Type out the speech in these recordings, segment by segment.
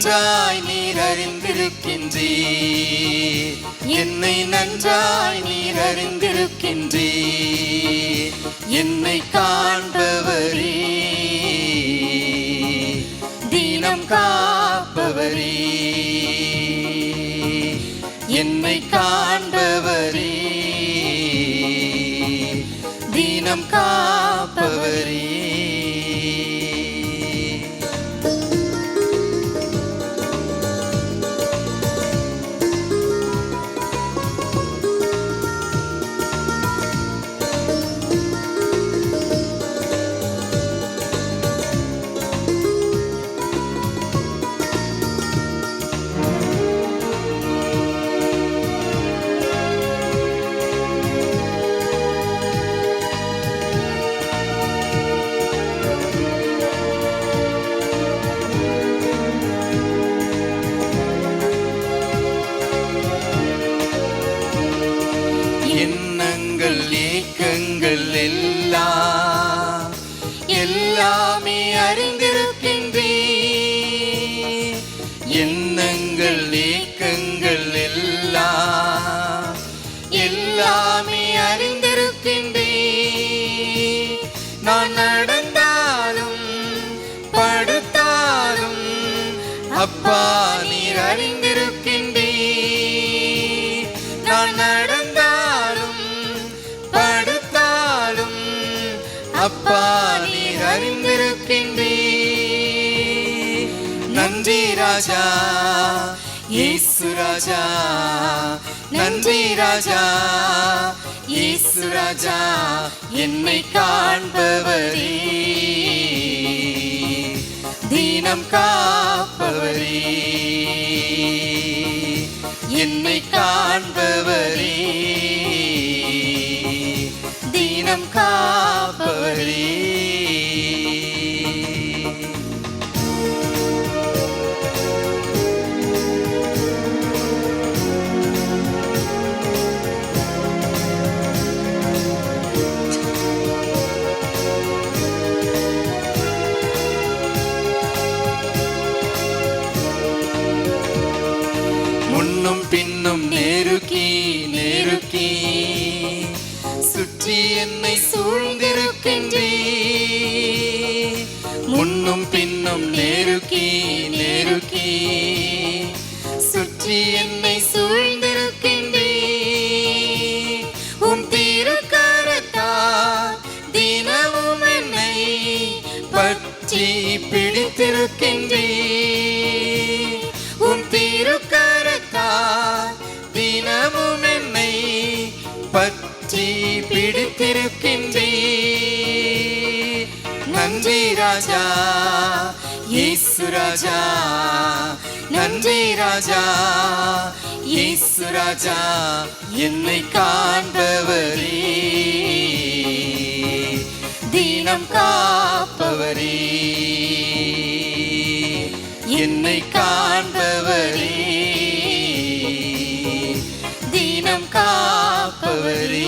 நன்றாய் நீர் அறிந்திருக்கின்றீர், என்னை நன்றாய் நீர் அறிந்திருக்கின்றீர். என்னை காண்பவரே, தீனம் காப்பவரே, என்னை காண்பவரே, தீனம் காப்பவரே. எண்ணங்கள் ஏக்கங்கள் எல்லாம் எல்லாமே அறிந்திருக்கின்றேன். எண்ணங்கள் ஏக்கங்கள் எல்லாம் எல்லாமே அறிந்திருக்கின்றேன். நான் நடந்தாலும் படுத்தாலும் அப்பா நீர் அறிந்திருக்கின்றேன். நான் நடந்தாலும் படுத்தாலும் அப்பா நீர் அறிந்திருக்கின்றீர். நன்றி ராஜா இயேசு ராஜா, நன்றி ராஜா இயேசு ராஜா. என்னை காண்பவரே, தீனம் காப்பவரே, என்னை காண்பவரே, தீனம் காப்பவரே. முன்னும் பின்னும் நெருக்கி நெருக்கி சுற்றி என்னை சூழ்ந்திருக்கின்றீர். முன்னும் பின்னும் நெருக்கி நெருக்கி சுற்றி என்னை சூழ்ந்திருக்கின்றீர். உம் திருக்கரத்தால் தினமும் என்னை பற்றி பிடித்திருக்கின்றீர். உம் திருக்கரத்தால் தினமும் என்னை பற்றி பிடித்திருக்கின்றீர். நன்றி ராஜா இயேசு ராஜா, நன்றி ராஜா இயேசு ராஜா. என்னை காண்பவரே, தீனம் காப்பவரே, என்னை காண்பவரே, தீனம் காப்பவரே.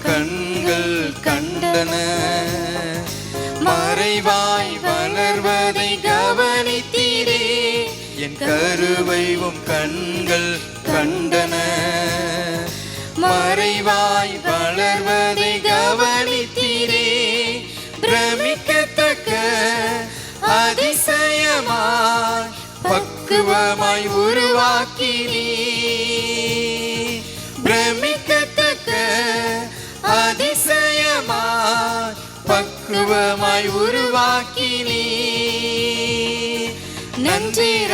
கண்கள் கண்டன, மறைவாய் வளர்வதை கவனித்தீரே. என் கருவைவும் கண்கள் கண்டன, மறைவாய் வளர்வதை கவனித்தீரே. பிரமிக்கத்தக்க அதிசயமாய் பக்குவமாய் உருவாக்கினீ. பிரமிக்கத்தக்க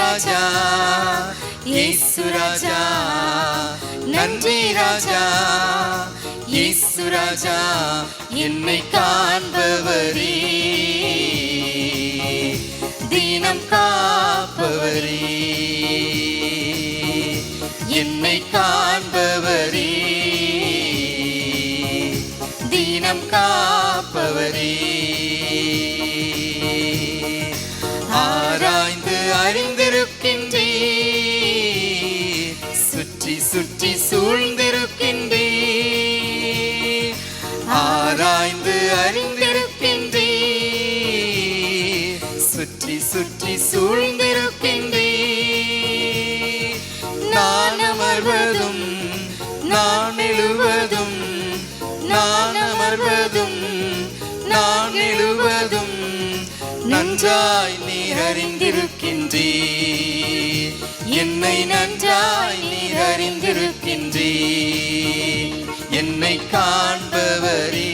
ராஜா, இயேசு ராஜா, நன்றி ராஜா, இயேசு ராஜா, என்னை காண்பவரே, தினம் காப்பவரே, என்னை காண்பவரே, தினம் காப்பவரே, ஆராய்ந்து அறிந்திருக்கின்றீர், சுற்றி சுற்றி சூழ்ந்திருக்கின்றீர், ஆராய்ந்து அறிந்திருக்கின்றீர், சுற்றி சுற்றி சூழ்ந்திருக்கின்றீர், நான் அமர்வதும் நான் எழுவதும், நான் அமர்வதும் நான் எழுவதும் நன்றாய் நீர் அறிந்திருக்கின்றீர், என்னை நன்றாய் நீர் அறிந்திருக்கின்றீர், என்னை காண்பவரே,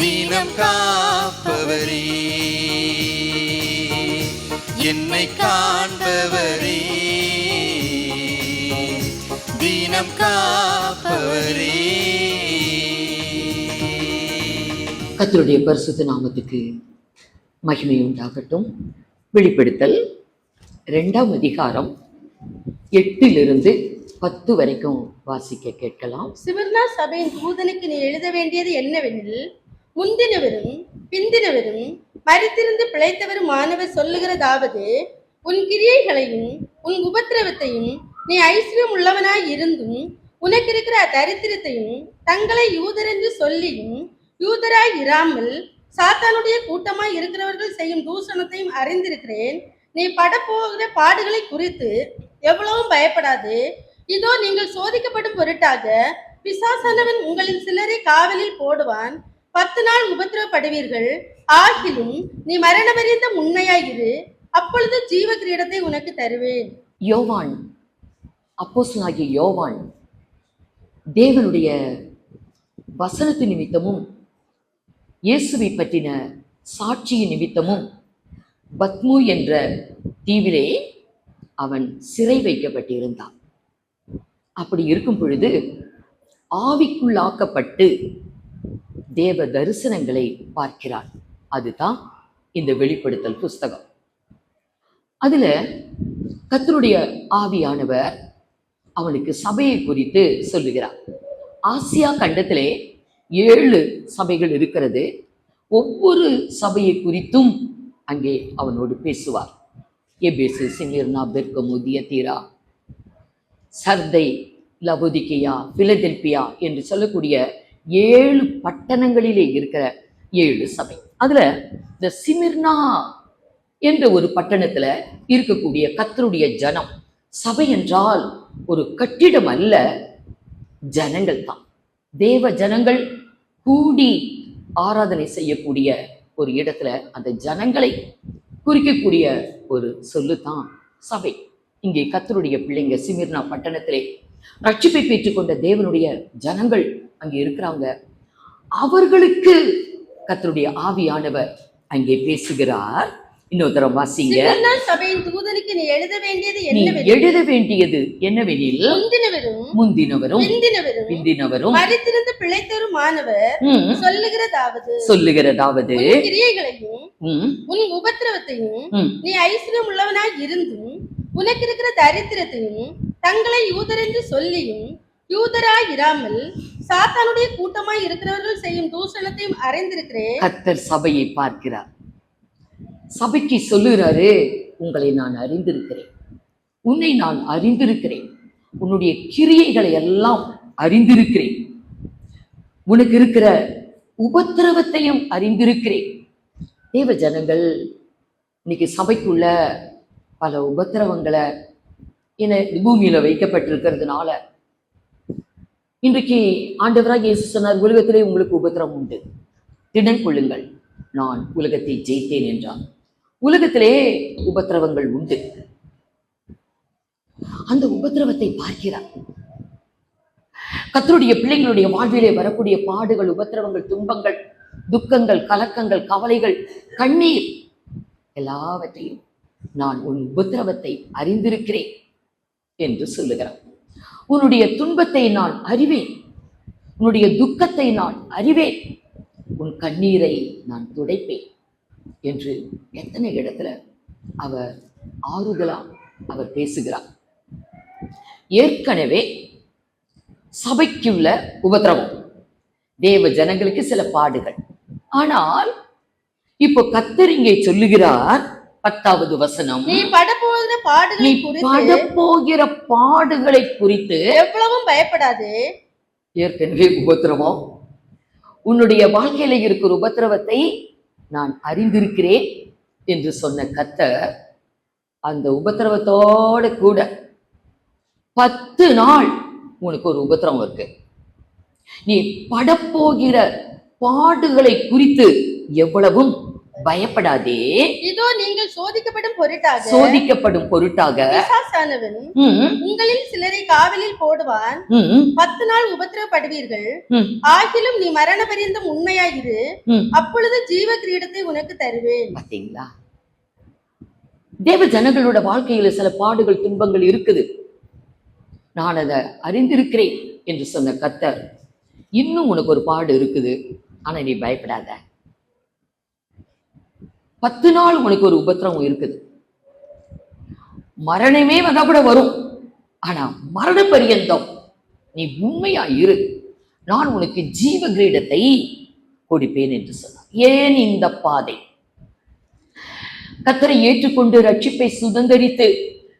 தினம் காப்பவரே, என்னை காண்பவரே, தினம் காப்பவரே. கர்த்தருடைய பரிசுத்த நாமத்துக்கு மகிமை உண்டாகட்டும். வெளிப்படுத்தல் 2ஆம் அதிகாரம் 8-10 வரைக்கும் வாசிக்க கேட்கலாம். சிமிர்னா சபையின் தூதனுக்கு நீ எழுத வேண்டியது என்னவெனில், முந்தினவரும் பிந்தினவரும் மரித்திருந்து பிழைத்தவரும் மாணவர் சொல்லுகிறதாவது, உன் கிரியைகளையும் உன் உபத்திரவத்தையும் நீ ஐஸ்வர்யம் உள்ளவனாய் இருந்தும் உனக்கு இருக்கிற தரித்திரத்தையும் தங்களை யூதர் என்று சொல்லியும் யூதராய் இராமல் சாத்தானுடைய கூட்டமாய் இருக்கிறவர்கள் செய்யும் தூஷணத்தையும் அறிந்திருக்கிறேன். நீ படப்போகிற பாடுகளை குறித்து எவ்வளவும் பயப்படாது. இதோ நீங்கள் சோதிக்கப்படும் பொருட்டாக பிசாசானவன் உங்களில் சிலரை காவலில் போடுவான். 10 நாள் உபத்திரவப்படுவீர்கள். ஆகிலும் நீ மரணபரியந்தம் உண்மையாயிரு, அப்பொழுது ஜீவ கிரீடத்தை உனக்கு தருவேன். யோவான், அப்போஸ்தலனாகிய யோவான் தேவனுடைய வசனத்து நிமித்தமும் இயேசுவை பற்றின சாட்சியின் நிமித்தமும் பத்மு என்ற தீவிலே அவன் சிறை வைக்கப்பட்டிருந்தான். அப்படி இருக்கும் பொழுது ஆவிக்குள்ளாக்கப்பட்டு தேவ தரிசனங்களை பார்க்கிறான். அதுதான் இந்த வெளிப்படுத்தல் புஸ்தகம். அதுல கர்த்தருடைய ஆவியானவர் அவனுக்கு சபையை குறித்து சொல்லுகிறார். ஆசியா கண்டத்திலே 7 சபைகள் இருக்கிறது. ஒவ்வொரு சபையை குறித்தும் அங்கே அவனோடு பேசுவார். எபேசு, சிமிர்னா, பெர்கமு, தியத்தீரா, சர்தை, லவோதிக்கேயா, பிலதெல்பியா என்று சொல்லக்கூடிய 7 பட்டணங்களிலே இருக்கிற 7 சபை. அதுல இந்த சிமிர்னா என்ற ஒரு பட்டணத்துல இருக்கக்கூடிய கர்த்தருடைய ஜனம், சபை என்றால் ஒரு கட்டிடம் அல்ல, ஜனங்கள் தான். தேவ ஜனங்கள் கூடி ஆராதனை செய்யக்கூடிய ஒரு இடத்துல அந்த ஜனங்களை குறிக்கக்கூடிய ஒரு சொல்லுதான் சபை. இங்கே கர்த்தருடைய பிள்ளைங்க சிமிர்னா பட்டணத்திலே ரட்சிப்பை பெற்றுக்கொண்ட தேவனுடைய ஜனங்கள் அங்கே இருக்கிறாங்க. அவர்களுக்கு கர்த்தருடைய ஆவியானவர் அங்கே பேசுகிறார். இன்னொரு தரம் வாசிங்க. சபையின் தூதனுக்கு நீ எழுத வேண்டியது என்னவெனில், முந்தினவரும் பிந்தினவரும் மரித்திருந்து பிழைத்தவரும் மாணவர் சொல்லுகிறதாவது, கிரியைகளையும் உன் உபத்திரவத்தையும் நீ ஐஸ்வர்யம் உள்ளவனாய் இருந்தும் உனக்கு இருக்கிற தரித்திரத்தையும் தங்களை யூதர் என்று சொல்லியும் யூதராய் இராமல் சாத்தானுடைய கூட்டமாய் இருக்கிறவர்கள் செய்யும் தூஷணத்தையும் அறிந்திருக்கிறேன். கர்த்தர் சபையை பார்க்கிறார். சபைக்கு சொல்லுகிறாரு, உங்களை நான் அறிந்திருக்கிறேன், உன்னை நான் அறிந்திருக்கிறேன், உன்னுடைய கிரியைகளை எல்லாம் அறிந்திருக்கிறேன், உனக்கு இருக்கிற உபத்திரவத்தையும் அறிந்திருக்கிறேன். தேவ ஜனங்கள் இன்னைக்கு சபைக்குள்ள பல உபத்திரவங்களை பூமியில வைக்கப்பட்டிருக்கிறதுனால இன்றைக்கு ஆண்டவராக இயேசு சொன்னார், உலகத்திலே உங்களுக்கு உபத்திரவம் உண்டு, திடன் கொள்ளுங்கள், நான் உலகத்தை ஜெயித்தேன் என்றார். உலகத்திலே உபத்திரவங்கள் உண்டு. அந்த உபத்திரவத்தை பார்க்கிறார். கர்த்தருடைய பிள்ளைகளுடைய வாழ்விலே வரக்கூடிய பாடுகள், உபத்திரவங்கள், துன்பங்கள், துக்கங்கள், கலக்கங்கள், கவலைகள், கண்ணீர் எல்லாவற்றையும் நான் உன் உபத்திரவத்தை அறிந்திருக்கிறேன் என்று சொல்லுகிறான். உன்னுடைய துன்பத்தை நான் அறிவேன், உன்னுடைய துக்கத்தை நான் அறிவேன், உன் கண்ணீரை நான் துடைப்பேன் என்று எத்தனை இடத்துல அவர் ஆறுதலா அவர் பேசுகிறார். ஏற்கனவே சபைக்குள்ள உபத்திரவம், தேவ ஜனங்களுக்கு சில பாடுகள். ஆனால் இப்போ கர்த்தர் இங்கே சொல்லுகிறார் 10வது வசனம், நீ படப்போகிற பாடுகளை குறித்து படப்போகிற பாடுகளை குறித்து எவ்வளவும் பயப்படாது. ஏற்கனவே உபத்திரவம், உன்னுடைய வாழ்க்கையில இருக்கிற உபத்திரவத்தை நான் அறிந்திருக்கிறேன் என்று சொன்ன கர்த்தர் அந்த உபத்திரவத்தோட கூட 10 நாள் உனக்கு ஒரு உபத்திரவம் இருக்கு. நீ படப்போகிற பாடுகளை குறித்து எவ்வளவும் பயப்படாதே. இதோ நீங்கள் சோதிக்கப்படும் பொருட்டாக பிசாசானவன் உங்களில் சிலரை காவலில் போடுவான். 10 நாள் உபத்திரவப்படுவீர்கள். ஆகிலும் நீ மரண பரியந்தம் உண்மையாயிரு, அப்பொழுது ஜீவ கிரீடத்தை உனக்கு தருவேன். பாத்தீங்களா, தேவ ஜனங்களோட வாழ்க்கையில சில பாடுகள் துன்பங்கள் இருக்குது. நான் அதை அறிந்திருக்கிறேன் என்று சொன்ன கர்த்தர், இன்னும் உனக்கு ஒரு பாடு இருக்குது, ஆனா நீ பயப்படாத. 10 நாள் உனக்கு ஒரு உபத்திரவம் இருக்குது. மரணமே வந்தா கூட வரும், ஆனா மரண பரியந்தம் நீ உண்மையா இரு, நான் உனக்கு ஜீவ கிரீடத்தை கொடுப்பேன் என்று சொன்னார். ஏன் இந்த பாதை? கர்த்தரை ஏற்றுக்கொண்டு ரட்சிப்பை சுதந்தரித்து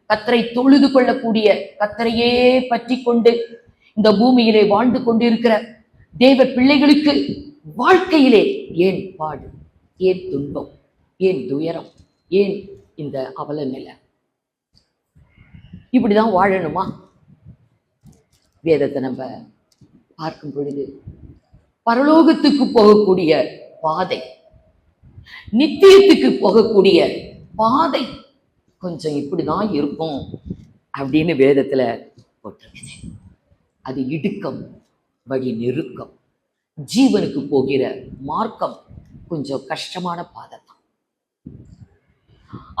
கர்த்தரை தொழுது கொள்ளக்கூடிய, கர்த்தரையே பற்றி கொண்டு இந்த பூமியிலே வாழ்ந்து கொண்டிருக்கிற தேவ பிள்ளைகளுக்கு வாழ்க்கையிலே ஏன் பாடு, ஏன் துன்பம், ஏன் துயரம், ஏன் இந்த அவல நிலை? இப்படிதான் வாழணுமா? வேதத்தை நம்ம பார்க்கும் பொழுது பரலோகத்துக்கு போகக்கூடிய பாதை, நித்தியத்துக்கு போகக்கூடிய பாதை கொஞ்சம் இப்படிதான் இருக்கும் அப்படின்னு வேதத்துல போட்டிருக்குது. அது இடுக்கம், வழி நெருக்கம், ஜீவனுக்கு போகிற மார்க்கம் கொஞ்சம் கஷ்டமான பாதை தான்.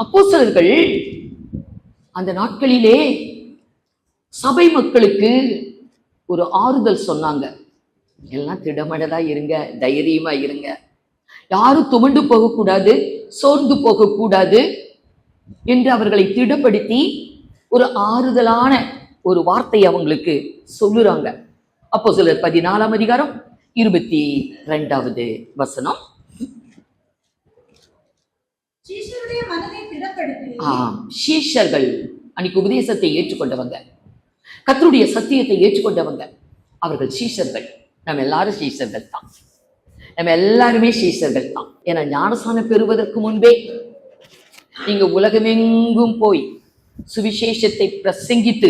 அப்போஸ்தலர்கள் அந்த நாட்களிலே சபை மக்களுக்கு ஒரு ஆறுதல் சொன்னாங்க. எல்லாம் திடமடதா இருங்க, தைரியமா இருங்க, யாரும் துவண்டு போகக்கூடாது, சோர்ந்து போகக்கூடாது என்று அவர்களை திடப்படுத்தி ஒரு ஆறுதலான ஒரு வார்த்தை அவங்களுக்கு சொல்லுறாங்க. அப்போஸ்தலர் 14ஆம் அதிகாரம் 22வது வசனம். சீஷர்கள் அன்னைக்கு உபதேசத்தை ஏற்றுக்கொண்டவங்க, கர்த்தருடைய சத்தியத்தை ஏற்றுக்கொண்டவங்க, அவர்கள் சீஷர்கள். நம்ம எல்லாரும் சீஷர்கள் தான், நம்ம எல்லாருமே சீஷர்கள் தான். ஏன்னா ஞானஸ்நானம் பெறுவதற்கு முன்பே நீங்க உலகமெங்கும் போய் சுவிசேஷத்தை பிரசங்கித்து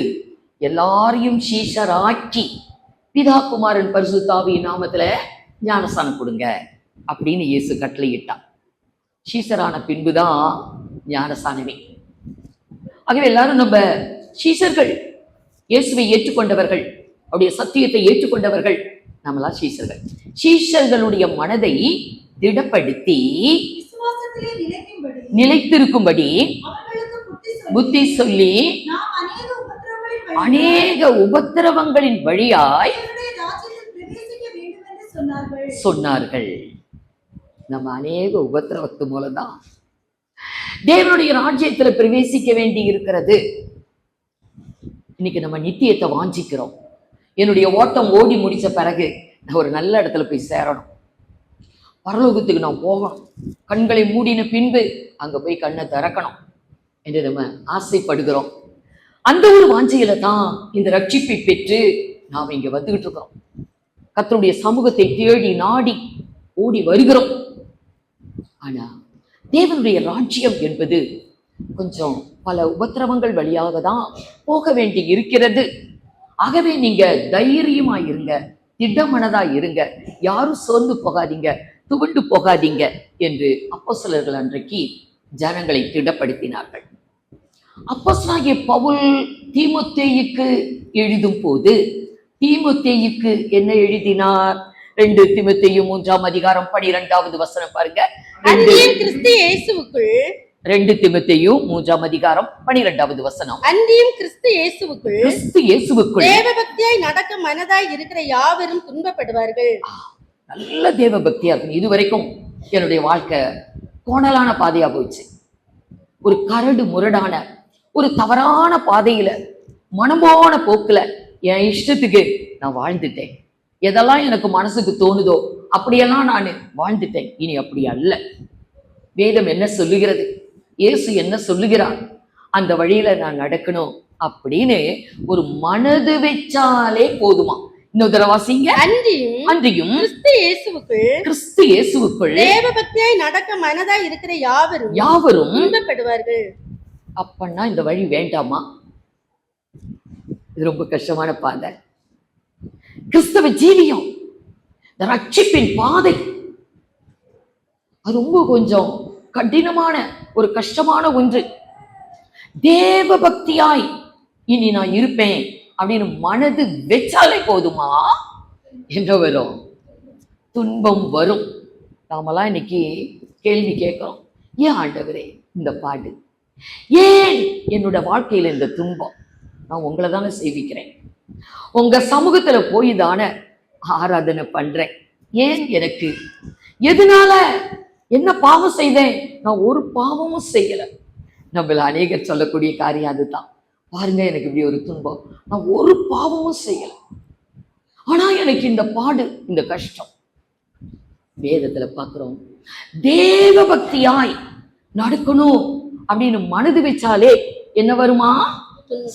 எல்லாரையும் சீஷராக்கி பிதா குமாரன் பரிசுத்த ஆவியின் நாமத்துல ஞானஸ்நானம் கொடுங்க அப்படின்னு இயேசு கட்டளையிட்டார். சீஷரான பின்புதான் ஞானஸ்நானமே. ஆகவே எல்லாரும் நம்ம சீஷர்கள், இயேசுவை ஏற்றுக்கொண்டவர்கள், அவருடைய சத்தியத்தை ஏற்றுக்கொண்டவர்கள், நம்மளா சீஷர்கள். சீஷர்களுடைய மனதை திடப்படுத்தி நிலைத்திருக்கும்படி புத்தி சொல்லி அநேக உபத்திரவங்களின் வழியாய் சொன்னார்கள். நம்ம அநேக உபத்திரவத்து மூலம்தான் தேவனுடைய ராஜ்யத்துல பிரவேசிக்க வேண்டி இருக்கிறது. இன்னைக்கு நம்ம நித்தியத்தை வாஞ்சிக்கிறோம். என்னுடைய ஓட்டம் ஓடி முடிச்ச பிறகு நான் ஒரு நல்ல இடத்துல போய் சேரணும், பரலோகத்துக்கு நான் போகணும், கண்களை மூடின பின்பு அங்க போய் கண்ணை திறக்கணும் என்று நம்ம ஆசைப்படுகிறோம். அந்த ஒரு வாஞ்சையில தான் இந்த ரட்சிப்பை பெற்று நாம் இங்க வந்துகிட்டு இருக்கிறோம். கர்த்தருடைய சமூகத்தை தேடி நாடி ஓடி வருகிறோம். ஆனா தேவனுடைய ராஜ்யம் என்பது கொஞ்சம் பல உபத்திரவங்கள் வழியாக தான் போக வேண்டி இருக்கிறது. ஆகவே நீங்க தைரியமா இருங்க, திடமனதா இருங்க, யாரும் சோர்ந்து போகாதீங்க, துவண்டு போகாதீங்க என்று அப்போஸ்தலர்கள் அன்றைக்கு ஜனங்களை திடப்படுத்தினார்கள். அப்போஸ்தலனாகிய பவுல் தீமோத்தேயுக்கு எழுதும் போது தீமோத்தேயுக்கு என்ன எழுதினார்? 2 தீமோத்தேயு 3ஆம் அதிகாரம் 12வது வசனம் பாருங்க. அன்றியும் கிறிஸ்து இயேசுவுக்குள் 2 தீமோத்தேயு 3:12 அன்றியும் கிறிஸ்து இயேசுவுக்குள் கிறிஸ்து இயேசுவுக்குள் தேவபக்தியாய் நடக்க மனதாய் இருக்கிற யாவரும் துன்பப்படுவார்கள். நல்ல தேவ பக்தியா இருக்கணும். இதுவரைக்கும் என்னுடைய வாழ்க்கை கோணலான பாதையா போயிடுச்சு. ஒரு கரடு முரடான ஒரு தவறான பாதையில மனமான போக்குல என் இஷ்டத்துக்கு நான் வாழ்ந்துட்டேன். எதெல்லாம் எனக்கு மனசுக்கு தோணுதோ அப்படியெல்லாம் நான் வாழ்ந்துட்டேன். இனி அப்படி அல்ல. வேதம் என்ன சொல்லுகிறது, இயேசு என்ன சொல்லுகிறார், அந்த வழியில நான் நடக்கணும் அப்படின்னு ஒரு மனது வச்சாலே போதுமா. இன்னொரு தடவை வாசிங்க. அன்றியும் கிறிஸ்து இயேசுவுக்குள் தேவபக்தியாய் நடக்க மனதாய் இருக்கிற யாவரும் துன்பப்படுவார்கள். அப்பன்னா இந்த வழி வேண்டாமா? இது ரொம்ப கஷ்டமான பாதை. கிறிஸ்தவ ஜீவியம், இந்த ரட்சிப்பின் பாதை, அது ரொம்ப கொஞ்சம் கடினமான ஒரு கஷ்டமான ஒன்று. தேவ பக்தியாய் இனி நான் இருப்பேன் அப்படின்னு மனது வச்சாலே போதுமா? என்ன வரும்? துன்பம் வரும். நாமெல்லாம் இன்னைக்கு கேள்வி கேட்கிறோம், ஏன் ஆண்டவரே இந்த பாடு, ஏன் என்னோட வாழ்க்கையில இந்த துன்பம்? நான் உங்களை தானே சேவிக்கிறேன், உங்க சமூகத்துல போய் தானே ஆராதனை பண்றேன். ஏன் எனக்கு, எதனால, என்ன பாவம் செய்தேன்? நான் ஒரு பாவமும் செய்யல. நம்மள அநேகர் சொல்லக்கூடிய காரியம் அதுதான். பாருங்க, எனக்கு இப்படி ஒரு துன்பம், நான் ஒரு பாவமும் செய்யல, ஆனா எனக்கு இந்த பாடு, இந்த கஷ்டம். வேதத்துல பார்க்கிறோம், தேவ பக்தியாய் நடக்கணும் அப்படின்னு மனது வச்சாலே என்ன வருமா?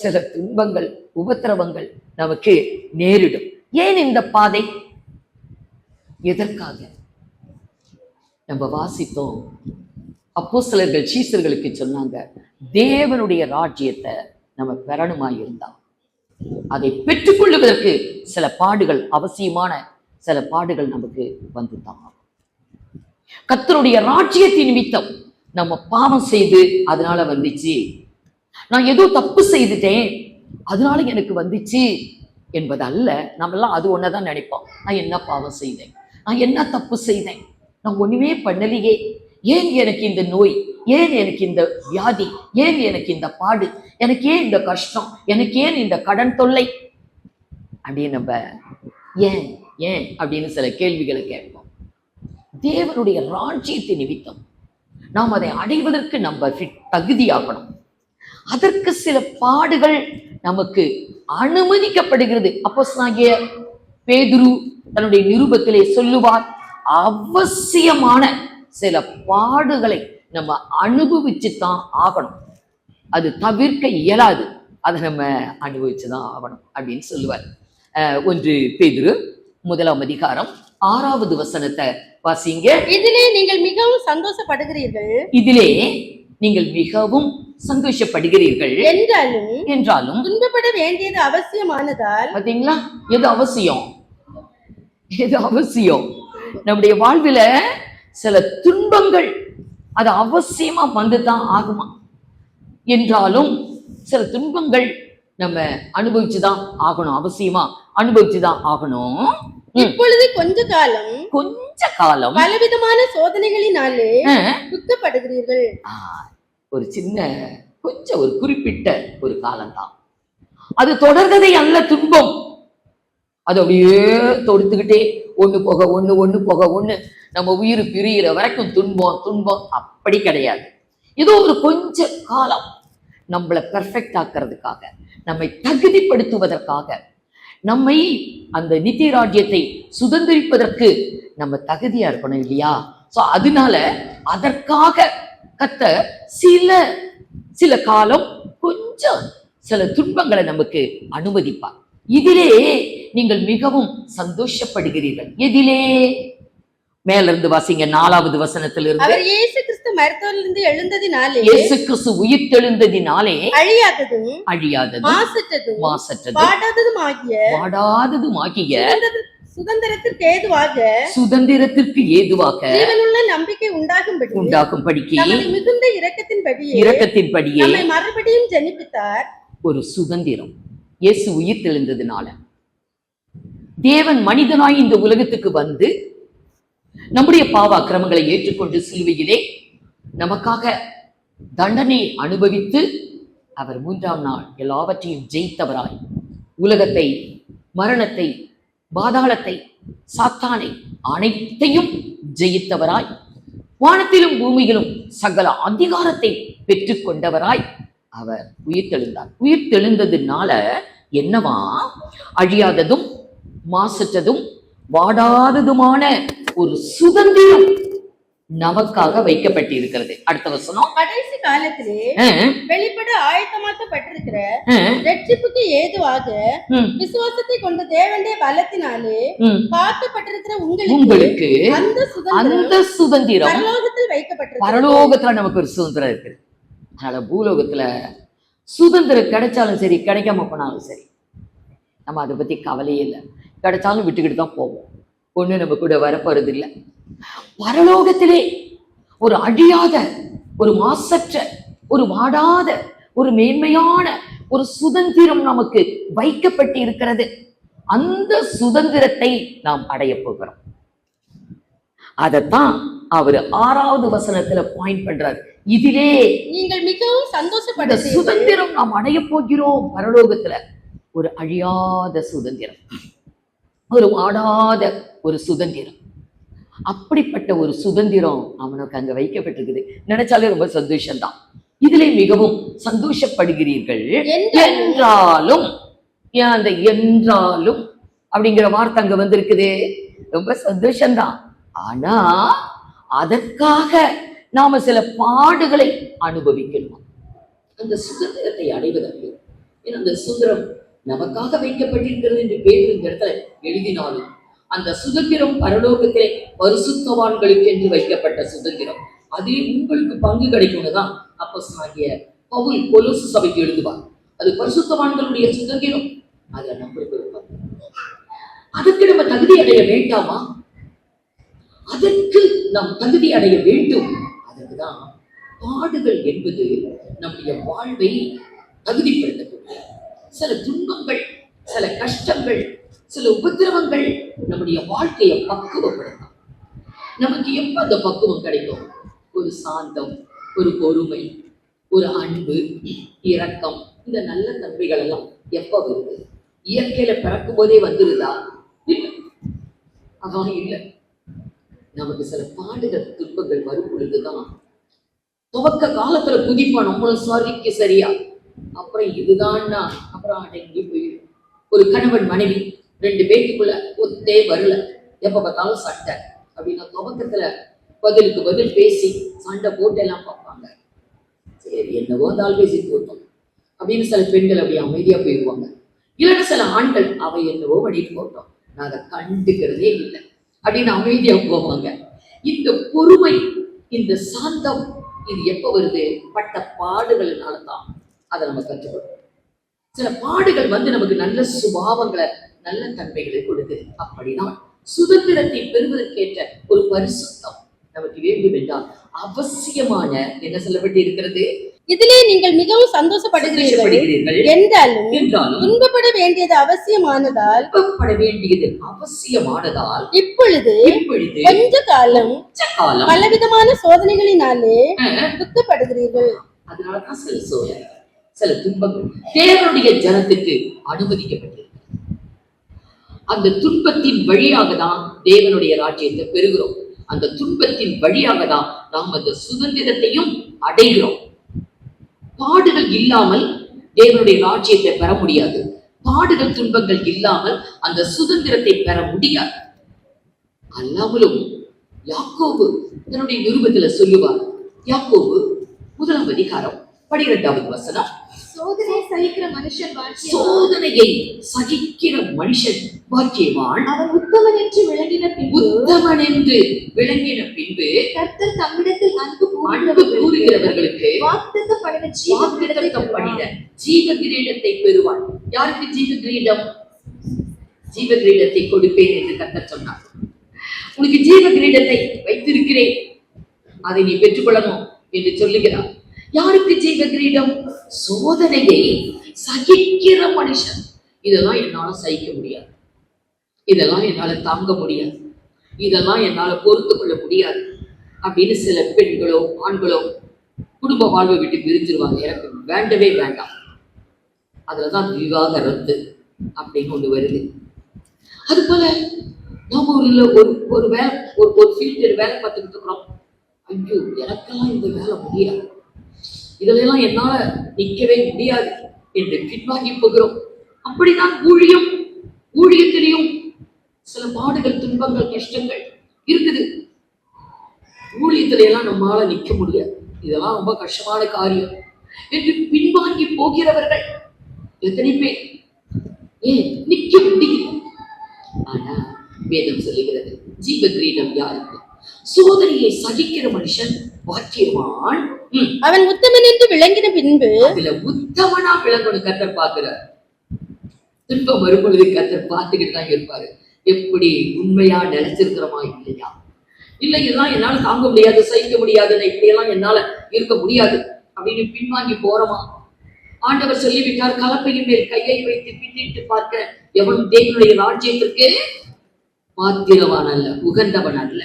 சில துன்பங்கள், உபத்திரவங்கள் நமக்கு நேரிடும். ஏன் இந்த பாதை? எதற்காக? நம்ம வாசித்தோம், அப்போஸ்தலர்கள் சீசர்களுக்கு சொன்னாங்க, தேவனுடைய ராஜ்யத்தை நம்ம பெறணுமாய் இருந்தா அதை பெற்றுக்கொள்ளுவதற்கு சில பாடுகள் அவசியமான, சில பாடுகள் நமக்கு வந்துதான். கர்த்தருடைய ராஜ்யத்தின் நிமித்தம் நம்ம பாவம் செய்து அதனால வந்துச்சு, நான் ஏதோ தப்பு செய்துட்டேன் அதனால எனக்கு வந்துச்சு என்பது அல்ல. நம்ம எல்லாம் அது ஒன்னதான் நினைப்போம். நான் என்ன பாவம் செய்தேன், நான் என்ன தப்பு செய்தேன், நான் ஒண்ணுமே பண்ணலையே, ஏன் எனக்கு இந்த நோய், ஏன் எனக்கு இந்த வியாதி, ஏன் எனக்கு இந்த பாடு, எனக்கு ஏன் இந்த கஷ்டம், எனக்கு ஏன் இந்த கடன் தொல்லை அப்படின்னு நம்ம ஏன் ஏன் அப்படின்னு சில கேள்விகளை கேட்போம். தேவனுடைய ராஜ்யத்தின் நிமித்தம் நாம் அதை அடைவதற்கு நம்ம தகுதியாகணும். அதற்கு சில பாடுகள் நமக்கு அனுமதிக்கப்படுகிறது. அப்போஸ்தலனாகிய பேதுரு தன்னுடைய நிருபத்திலே சொல்லுவார், அவசியமான சில பாடுகளை நம்ம அனுபவிச்சுதான் ஆகணும், அது தவிர்க்க இயலாது, அதை நம்ம அனுபவிச்சுதான் ஆகணும் அப்படின்னு சொல்லுவார். 1 பேதுரு 1:6 வாசிங்க. இதிலே நீங்கள் மிகவும் சந்தோஷப்படுகிறீர்கள், இதிலே நீங்கள் மிகவும் சந்தோஷப்படுகிறீர்கள் என்றாலும் துன்பப்பட வேண்டியது அவசியமானதால். பாத்தீங்களா, எது அவசியம், எது அவசியம்? நம்முடைய வாழ்வில சில துன்பங்கள் அது அவசியமா வந்துதான் ஆகுமா. என்றாலும் சில துன்பங்கள் நம்ம அனுபவிச்சுதான் ஆகணும், அவசியமா அனுபவிச்சுதான் ஆகணும். இப்பொழுது கொஞ்ச காலம் பலவிதமான சோதனைகளினாலே துக்கப்படுகிறீர்கள். ஒரு சின்ன கொஞ்சம் ஒரு குறிப்பிட்ட ஒரு காலம்தான், அது தொடர்கதை அல்ல. துன்பம் அது அப்படியே தொடுத்துக்கிட்டே ஒண்ணு போக ஒண்ணு நம்ம உயிர் பிரியிற வரைக்கும் துன்பம் துன்பம் அப்படி கிடையாது. ஏதோ ஒரு கொஞ்ச காலம் நம்மளை பெர்ஃபெக்ட் ஆக்கிறதுக்காக, நம்மை தகுதிப்படுத்துவதற்காக, நம்மை அந்த நித்திய ராஜ்யத்தை சுதந்திரிப்பதற்கு நம்ம தகுதியா இருக்கணும் இல்லையா? சோ அதனால அதற்காக கர்த்தர் சில காலம் கொஞ்சம் சில துன்பங்களை நமக்கு அனுமதிப்பார். இதிலே நீங்கள் மிகவும் சந்தோஷப்படுகிறீர்கள். எதிலே? மேல இருந்து வாசிங்க, 4வது வசனத்திலிருந்து. அவர் இயேசு கிறிஸ்து மரித்தோரிலிருந்து எழுந்ததினாலே, இயேசு கிறிஸ்து உயிர்த்தெழுந்ததினாலே அழியாததும் மாசற்றதும் வாடாததும் ஆகிய சுதந்திரத்திற்கு ஏதுவாக ஜீவனுள்ள நம்பிக்கை உண்டாகும்படிக்கு மிகுந்த இரக்கத்தின்படியே நம்மை மறுபடியும் ஜெனிப்பித்தார். ஒரு சுதந்திரம் இயேசு உயிர்த்தெழுந்ததினால. தேவன் மனிதனாய் இந்த உலகத்துக்கு வந்து நம்முடைய பாவ அக்கிரமங்களை ஏற்றுக்கொண்டு சிலுவையிலே நமக்காக தண்டனை அனுபவித்து அவர் 3ஆம் நாள் எல்லாவற்றையும் ஜெயித்தவராய், உலகத்தை, மரணத்தை, பாதாளத்தை, சாத்தானை அனைத்தையும் ஜெயித்தவராய், வானத்திலும் பூமியிலும் சகல அதிகாரத்தை பெற்றுக் கொண்டவராய் அவர் உயிர்த்தெழுந்தார். உயிர்த்தெழுந்ததுனால என்னவா? அழியாததும் மாசற்றதும் வாடாததுமான ஒரு சுதந்திரம் நமக்காக வைக்கப்பட்டிருக்கிறது. அடுத்த வசனம், கடைசி காலத்திலே வெளிப்பட ஆயத்தமாக்கப்பட்டிருக்கிற ரட்சிப்புக்கு ஏதுவாக விசுவாசத்தை கொண்ட தேவனுடைய பலத்தினாலே காக்கப்பட்டிருக்கிற உங்களுக்கு அந்த சுதந்திரம் பரலோகத்தில் வைக்கப்பட்டிருக்கு. பரலோகத்துல நமக்கு ஒரு சுதந்திரம் இருக்குது. அதனால பூலோகத்துல சுதந்திரம் கிடைச்சாலும் சரி, கிடைக்காம போனாலும் சரி, நம்ம அதை பத்தி கவலையே இல்லை. கிடைச்சாலும் விட்டுக்கிட்டு தான் போவோம். ஒண்ணு நம்ம கூட வரப்போறது இல்லை. பரலோகத்திலே ஒரு அழியாத, ஒரு மாசற்ற, ஒரு வாடாத, ஒரு மேன்மையான ஒரு சுதந்திரம் நமக்கு வைக்கப்பட்டு இருக்கிறது. அந்த சுதந்திரத்தை நாம் அடைய போகிறோம். அதத்தான் அவர் 6வது வசனத்துல பாயிண்ட் பண்றாரு. இதிலே நீங்கள் மிகவும் சந்தோஷப்பட சுதந்திரம் நாம் அடைய போகிறோம். பரலோகத்துல ஒரு அழியாத சுதந்திரம், ஒரு வாடாத ஒரு சுதந்திரம். அப்படிப்பட்ட ஒரு சுதந்திரம் அவனுக்கு அங்க வைக்கப்பட்டிருக்குது. நினைச்சாலே ரொம்ப சந்தோஷம்தான். இதிலே மிகவும் சந்தோஷப்படுகிறீர்கள் என்றாலும், அந்த என்றாலும் அப்படிங்கிற வார்த்தை அங்க வந்திருக்குது. ரொம்ப சந்தோஷம்தான். ஆனா அதற்காக நாம சில பாடுகளை அனுபவிக்கணும் அந்த சுதந்திரத்தை அடைவதற்கு. அந்த சுதந்திரம் நமக்காக வைக்கப்பட்டிருக்கிறது என்று பேதுரு இந்த இடத்துல எழுதினாலும், அந்த சுதந்திரம் பரலோகத்திலே பரிசுத்தவான்களுக்கு என்று வைக்கப்பட்ட சுதந்திரம். அதில் உங்களுக்கு பங்கு கிடைக்கும்னுதான் அப்போஸ்தலனாகிய பவுல் கொலோசு சபைக்கு எழுதுவார். அது பரிசுத்தவான்களுடைய சுதந்திரம். அதுல நம்மளுக்கு ஒரு பங்கு. அதுக்கு நம்ம தகுதி அடைய வேண்டாமா? அதற்கு நாம் தகுதி அடைய வேண்டும். அதுக்குதான் பாடுகள் என்பது நம்முடைய வாழ்வை தகுதிப்படுத்தக்கூடிய சில துன்பங்கள், சில கஷ்டங்கள், சில உபத்திரவங்கள் நம்முடைய வாழ்க்கையை பக்குவப்படுத்தும். நமக்கு எப்ப அந்த பக்குவம் கிடைக்கும்? ஒரு சாந்தம், ஒரு பொறுமை, ஒரு அன்பு, இரக்கம், இந்த நல்ல தன்மைகள் எல்லாம் எப்ப வருது? இயற்கையில பிறக்கும் போதே வந்துருதா? இல்லை, அதான் இல்லை. நமக்கு சில பாடுகள், துன்பங்கள் வரும் பொழுதுதான் துவக்க காலத்துல குதிப்போம் நம்மளும் சரிக்கு சரியா. அப்புறம் இதுதான்னா அப்புறம் அடங்கி போயிடும். ஒரு கணவன் மனைவி 2 பேருக்குள்ள ஒத்தே வரல, எப்ப பார்த்தாலும் சண்டை அப்படின்னா துவக்கத்துல பதிலுக்கு பதில் பேசி சண்டை போட்டு எல்லாம் பார்ப்பாங்க. சரி என்னவோ தாள் பேசி போட்டோம் அப்படின்னு சில பெண்கள் அப்படி அமைதியா போயிடுவாங்க. இல்லைன்னா சில ஆண்கள் அவை என்னவோ பண்ணிட்டு போட்டோம், நான் அதை கண்டுக்கிறதே இல்லை அப்படின்னு அமைதியா போவாங்க. இந்த பொறுமை, இந்த சாந்தம், இது எப்ப வருது? பட்ட பாடுகளினால்தான் அதை நம்ம கற்றுக்கொள்றோம். சில பாடுகள் நமக்கு நல்ல சுபாவங்களை, நல்ல தன்மைகளை கொடுக்குது. அப்படிதான் சுதந்திரத்தை பெறுவதற்கேற்ற ஒரு பரிசுத்தம் நமக்கு வேண்டும் என்றால் அவசியமான என்ன சொல்லப்பட்டு இருக்கிறது? இதிலே நீங்கள் மிகவும் சந்தோஷப்படுகிறீர்கள் என்றாலும் துன்பப்பட வேண்டியது அவசியமானதால் இப்பொழுது கொஞ்ச காலம் பலவிதமான சோதனைகளினாலே துக்கப்படுகிறீர்கள். அதனாலதான் சில சோதனை, சில துன்பங்கள் தேவனுடைய ஜனத்துக்கு அனுமதிக்கப்பட்டிருக்கு. அந்த துன்பத்தின் வழியாக தான் தேவனுடைய ராஜ்யத்தை பெறுகிறோம். அந்த துன்பத்தின் வழியாக தான் நாம் அந்த சுதந்திரத்தையும் அடைகிறோம். பாடுகள் இல்லாமல் தேவனுடைய ராஜ்யத்தை பெற முடியாது. பாடுகள், துன்பங்கள் இல்லாமல் அந்த சுதந்திரத்தை பெற முடியாது. அல்லாமலும் யாக்கோபு தன்னுடைய நிருபத்துல சொல்லுவார். யாக்கோபு 1ஆம் அதிகாரம் 12வது வசனம், சோதனையை சகிக்கிற மனுஷன் பாக்கியவான், அவன் உத்தமன் என்று விளங்கின பின்பு கர்த்தர் தம்மிடத்தில் அன்பு கூறுகிறவர்களுக்கு வாக்குத்தத்தம் பண்ணின ஜீவ கிரீடத்தை பெறுவான். யாருக்கு ஜீவ கிரீடம்? ஜீவ கிரீடத்தை கொடுப்பேன் என்று கர்த்தர் சொன்னார். உனக்கு ஜீவ கிரீடத்தை வைத்திருக்கிறேன், அதை நீ பெற்றுக்கொள்ளணும் என்று சொல்லுகிறார். யாருக்கு ஜீவ கிரீடம்? சோதனையை சகிக்கிற மனுஷன். இதெல்லாம் என்னால சகிக்க முடியாது, இதெல்லாம் என்னால தாங்க முடியாது, இதெல்லாம் என்னால பொறுத்து கொள்ள முடியாது அப்படின்னு சில பெண்களோ ஆண்களோ குடும்ப வாழ்வை விட்டு பிரிஞ்சிருவாங்க, எனக்கு வேண்டவே வேண்டாம். அதுலதான் விவாகரத்து அப்படின்னு ஒண்ணு வருது. அது போல நாம ஒரு வேலை ஒரு ஃபீல்டில் வேலை பார்த்துக்கிட்டு இருக்கிறோம். ஐயோ, எனக்கெல்லாம் இந்த வேலை முடியாது, இதுல எல்லாம் என்னால நிற்கவே முடியாது என்று பின்வாங்கி போகிறோம். அப்படிதான் ஊழியத்திலையும் சில பாடுகள், துன்பங்கள், கஷ்டங்கள் இருக்குது. ஊழியத்தில எல்லாம் நம்மளால நிற்க முடியாது, இதெல்லாம் ரொம்ப கஷ்டமான காரியம் என்று பின்வாங்கி போகிறவர்கள் எத்தனை பேர்? ஏன் நிற்க முடியல? ஆனா வேதம் சொல்லுகிறது, ஜீவ கிரீடம் யாருக்கு? சோதனையை சகிக்கிற மனுஷன் பாக்கியவான். அவன் உத்தமன் என்று விளங்கின பின்பு, அதுல உத்தமனா விளங்கணும் கர்த்தர் பார்க்கிறார். துன்பம் வரும்பொழுது கர்த்தர் பார்த்துக்கிட்டு தான் இருப்பாரு. எப்படி உண்மையா நினைச்சிருக்கிறோமா இல்லையா? இல்ல இதெல்லாம் என்னால தாங்க முடியாது, சகிக்க முடியாது, இப்படி எல்லாம் என்னால இருக்க முடியாது அப்படின்னு பின்வாங்கி போறோமா? ஆண்டவர் சொல்லிவிட்டார், கலப்பையின் மேல் கையை வைத்து பின்னிட்டு பார்க்க எவனும் தேவனுடைய ராஜ்யத்திற்கு பாத்திரவான் அல்ல, உகந்தவன் அல்ல.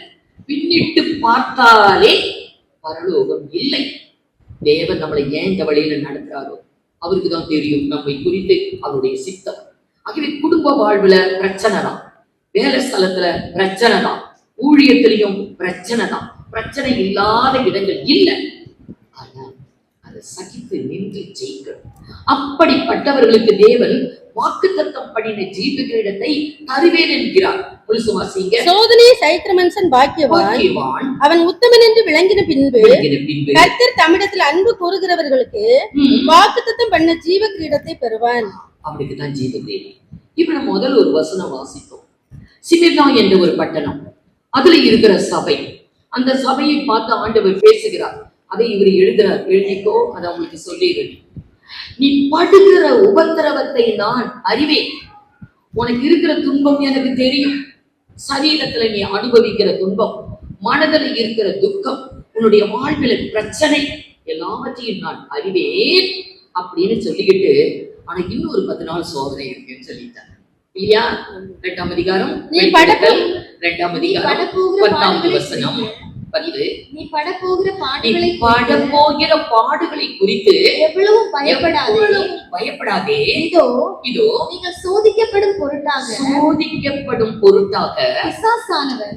பின்னிட்டு பார்த்தாலே பரலோகம் இல்லை. தேவன் நம்மளை ஏன் இந்த வழியில நடத்துறாரோ அவருக்கு தான் தெரியும், நம்மை குறித்து அவருடைய சித்தம். ஆகவே குடும்ப வாழ்வுல பிரச்சனை தான், வேலை ஸ்தலத்துல பிரச்சனை தான், ஊழியத்திலையும் பிரச்சனை தான். பிரச்சனை இல்லாத இடங்கள் இல்லை. ஆனா அதை சகித்து நின்று ஜெயிக்கணும். அப்படிப்பட்டவர்களுக்கு தேவன் வாக்குத்தத்தம் பண்ணின ஜீவ கிரீடத்தை தருவேன் என்கிறார். சோதனையை சகிக்கிற மனுஷன் பாக்கியவான், அவன் உத்தமன் என்று விளங்கின பின்பு கர்த்தர் தம்மிடத்தில் அன்பு கூறுகிறவர்களுக்கு வாக்குத்தத்தம் பண்ண ஜீவ கிரீடத்தை பெறுவான். அப்படிக்குதான் ஜீவ கிரீடம். இப்ப நம்ம முதல் ஒரு வசனம் வாசித்தோம். சிமிர்னா என்ற ஒரு பட்டணம், அதுல இருக்கிற சபை, அந்த சபையை பார்த்து ஆண்டவர் பேசுகிறார். அதை இவர் எழுதுறார். எழுதிக்கோ, அதை அவங்களுக்கு சொல்லிடுறேன். நீ படுகிற உபத்திரவத்தை நான் அறிவேன். உனக்கு இருக்கிற துன்பம் எனக்கு தெரியும். சரீரத்துல நீ அனுபவிக்கிற துன்பம், மனதில் இருக்கிற துக்கம், உன்னுடைய வாழ்வில பிரச்சனை எல்லாவற்றையும் நான் அறிவேன் அப்படின்னு சொல்லிக்கிட்டு, ஆனா இன்னொரு 10 நாள் சோதனை இருக்குன்னு சொல்லிட்டாங்க இல்லையா? 2ஆம் அதிகாரம் 2ஆம் அதிகாரம் 10ஆம் வசனம் 10. நீ படப்போகிற பாடுகளை குறித்து எவ்வளவு பயப்படாதே. இதோ நீங்கள் சோதிக்கப்படும் பொருட்டாக பிசாசானவன்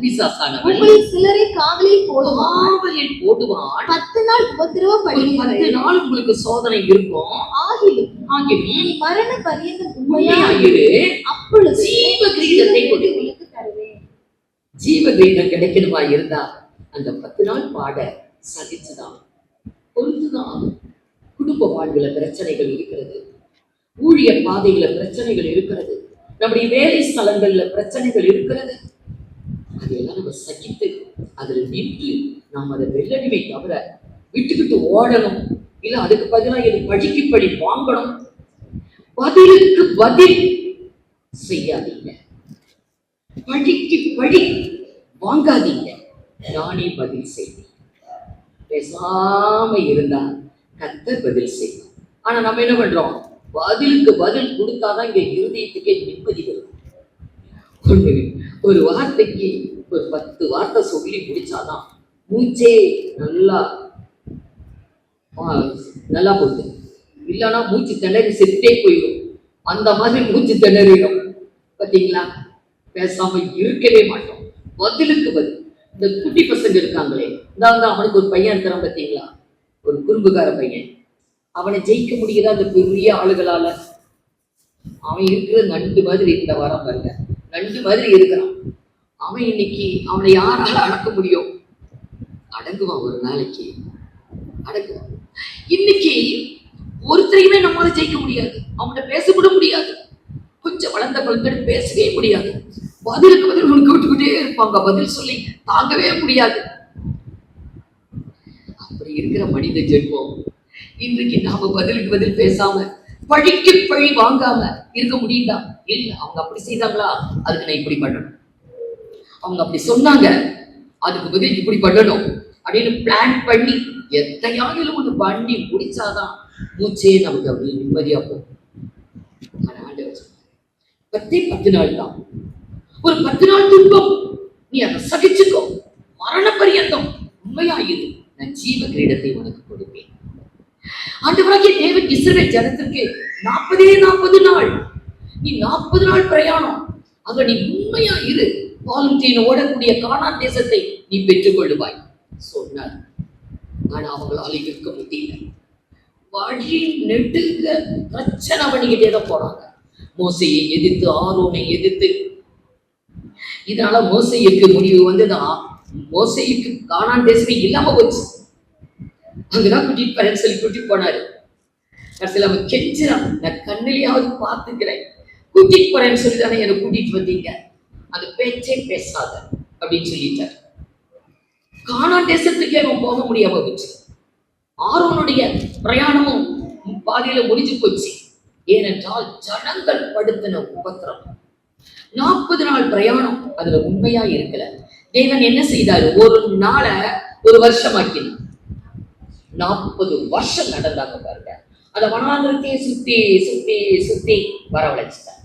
உங்களில் சிலரை காவலில் போடுவான். 10 நாள் உபத்திரவப்படுவீர்கள். 10 நாள் உங்களுக்கு சோதனை இருக்கும். ஆகிலும் நீ மரண பரியந்தம் உண்மையாயிரு, அப்பொழுது ஜீவ கிரீடத்தை உங்களுக்கு தருவேன். ஜீவ கிரீடம் கிடைக்கணுமா இருந்தா அந்த 10 நாள் பாட சகிச்சுதான், பொறுத்துதான். குடும்ப வாழ்வுல பிரச்சனைகள் இருக்கிறது, ஊழிய பாதையில பிரச்சனைகள் இருக்கிறது, நம்முடைய வேலை ஸ்தலங்கள்ல பிரச்சனைகள் இருக்கிறது. அதையெல்லாம் நம்ம சகித்து அதுல நின்று நம்ம அதை வெள்ளடிவை தவிர விட்டுக்கிட்டு ஓடணும். இல்ல அதுக்கு பதிலாக இது பழிக்கு பழி வாங்கணும். பதிலுக்கு பதில் செய்யாதீங்க, பழிக்கு பழி வாங்காதீங்க. நானே பதில் செய்வேன். பேசாம இருந்தா கர்த்தர் பதில் செய்வோம். ஆனா நம்ம என்ன பண்றோம்? பதிலுக்கு பதில் கொடுத்தாதான் இங்க இருதயத்துக்கே நிம்மதி வரும். ஒரு வார்த்தைக்கு ஒரு 10 வார்த்தை சொல்லி முடிச்சாதான் மூச்சே நல்லா போகுது. இல்லைன்னா மூச்சு திணறி செத்தே போயிடும். அந்த மாதிரி மூச்சு திணறிடும். பார்த்தீங்களா? பேசாம இருக்கவே மாட்டோம். பதிலுக்கு பதில். இந்த குட்டி பசங்க இருக்காங்களே, இதாவது அவனுக்கு ஒரு பையன் இருக்கிறான் பார்த்தீங்களா, ஒரு குறும்புகார பையன். அவனை ஜெயிக்க முடியுதா அந்த பெரிய ஆளுகளால? அவன் இருக்கிற நண்டு மாதிரி இந்த வாரம் பாருங்க, நண்டு மாதிரி இருக்கிறான். அவன் இன்னைக்கு அவனை யாரால அடக்க முடியும்? அடங்குவான், ஒரு நாளைக்கு அடங்குவான். இன்னைக்கு ஒருத்தரையுமே நம்மளால ஜெயிக்க முடியாது. அவனை பேசக்கூட முடியாது. கொஞ்சம் வளர்ந்த குழந்தை பேசவே முடியாது. பதிலுக்கு பதில் உனக்கு விட்டுக்கிட்டே இருப்பாங்க, பதில் சொல்லி தாங்கவே முடியாது. அப்படி இருக்கிற மனித ஜென்மம் இன்றைக்கு நாம பதிலுக்கு பதில் பேசாம பழிக்கு பழி வாங்காம இருக்க முடியுதா? இல்ல. அவங்க அப்படி செய்தாங்களா, அதுக்கு நான் இப்படி பண்ணணும். அவங்க அப்படி சொன்னாங்க, அதுக்கு பதில் இப்படி பண்ணணும் அப்படின்னு பிளான் பண்ணி எத்தையாவது ஒண்ணு பண்ணி முடிச்சாதான் மூச்சே நமக்கு அப்படி நிம்மதியா போகும். 10 நாள் தான், ஒரு 10 நாள் துன்பம். நீ அதை சகிச்சுக்கோ, மரண பரியந்தம் உண்மையாயிரு, நான் ஜீவ கிரீடத்தை உனக்கு கொடுப்பேன். ஆண்டவராகிய தேவன் இஸ்ரவேல் ஜனத்திற்கு 40 நாள், நீ 40 நாள் பிரயாணம், அங்க நீ உண்மையா இரு, பாலும் தேனும் ஓடக்கூடிய கானான் தேசத்தை நீ பெற்றுக் கொள்ளுவாய் சொன்னார். ஆனா அவங்களால இருக்க முடியல. வழி நெடுங்க பிரச்சனை பண்ணிக்கிட்டே தான் போறாங்க. மோசையை எதிர்த்து, ஆரோனை எதிர்த்து. இதனால மோசைக்கு முடிவு வந்துதான், மோசைக்கு கானான் தேசமே இல்லாம போச்சு. அங்கதான் கூட்டிட்டு போறேன்னு சொல்லி கூட்டிட்டு போனாரு. கடைசியில் அவன் கெஞ்சிறான், நான் கண்ணிலையாவது பார்த்துக்கிறேன், கூட்டிட்டு போறேன்னு சொல்லி தானே என்னை கூட்டிட்டு வந்தீங்க, அந்த பேச்சே பேசாத அப்படின்னு சொல்லிட்டார். கானான் தேசத்துக்கே அவன் போக முடியாம போச்சு. ஆரோனுடைய பிரயாணமும் பாதியில முடிஞ்சு போச்சு. ஏனென்றால் ஜனங்கள் படுத்தின உபத்திரம். 40 நாள் பிரயாணம், அதுல உண்மையா இருக்கல. தேவன் என்ன செய்தாரு? ஒரு நாளை ஒரு வருஷமாக்கினார். 40 வருஷம் நடந்தாங்க பாருங்க. அந்த வனாந்திரத்தையே சுத்தி சுத்தி சுத்தி வரவழைச்சிட்டார்.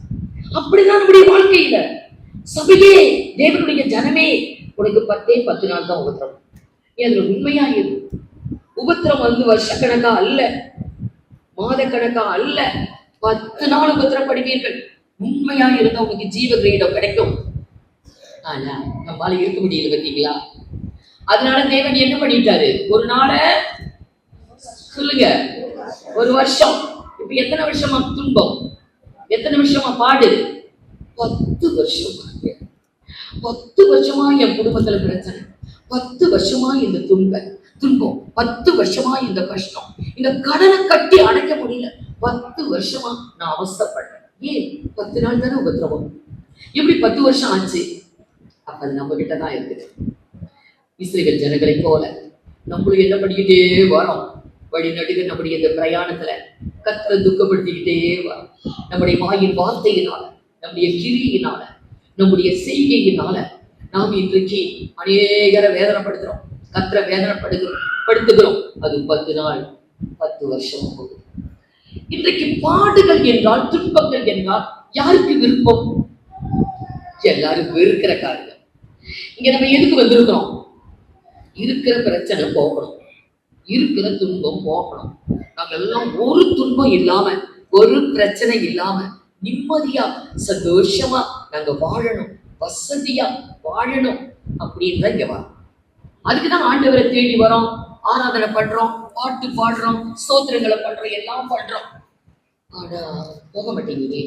அப்படிதான் நம்முடைய வாழ்க்கையில சபையே, தேவனுடைய ஜனமே, உனக்கு 10 நாள் தான் உபத்திரம். நீ அதுல உண்மையா இரு. உபத்திரம் வந்து வருஷக்கணக்கா அல்ல, மாத கணக்கா அல்ல, 10 நாள் உபத்திரப்படுவீர்கள். உண்மையா இருந்தா உங்களுக்கு ஜீவ கிரீடம் கிடைக்கும். ஆனா நம்மளால இருக்க முடியல, பார்த்தீங்களா? அதனால தேவன் என்ன பண்ணிட்டாரு? ஒரு நாளை சொல்லுங்க, ஒரு வருஷம். இப்ப எத்தனை வருஷமா துன்பம், எத்தனை வருஷமா பாடு? 10 வருஷமா. 10 வருஷமா என் குடும்பத்துல பிரச்சனை, 10 வருஷமா இந்த துன்பம், 10 வருஷமா இந்த கஷ்டம், இந்த கடனை கட்டி அடைக்க முடியல, 10 வருஷமா நான் அவஸ்தைப்படுறேன். ஏன்? 10 நாள் தானே உபத்திரவம். எப்படி 10 வருஷம் ஆச்சு? அப்ப அது நம்ம கிட்டதான் இருக்குது. இஸ்ரவேல் ஜனங்களை போல நம்மளும் என்ன பண்ணிக்கிட்டே வரோம். வழி நடுக நம்முடைய இந்த பிரயாணத்துல கர்த்தரை துக்கப்படுத்திக்கிட்டே வரோம். நம்முடைய வாயின் வார்த்தையினால, நம்முடைய கிரியினால, நம்முடைய செய்கையினால நாம் இன்றைக்கு அநேகரை வேதனைப்படுத்துறோம், கர்த்தரை வேதனைப்படுத்துகிறோம். அது 10 நாள் 10 வருஷம் போகுது. இன்றைக்கு பாடுகள் என்றால், துன்பங்கள் என்றால் யாருக்கு விருப்பம்? எல்லாரும் வெறுக்கிற காரியம். இங்க நம்ம எதுக்கு வந்திருக்கிறோம்? இருக்கிற பிரச்சனை போகணும், இருக்கிற துன்பம் போகணும். நாங்க எல்லாம் ஒரு துன்பம் இல்லாம, ஒரு பிரச்சனை இல்லாம நிம்மதியா சந்தோஷமா நாங்க வாழணும், வசதியா வாழணும் அப்படின்ற இங்க வரோம். அதுக்குதான் ஆண்டவரை தேடி வரோம், ஆராதனை பண்றோம், பாட்டு பாடுறோம், ஸ்தோத்திரங்களை பண்றோம், எல்லாம் பண்றோம். ஆனா போக மாட்டேங்குது.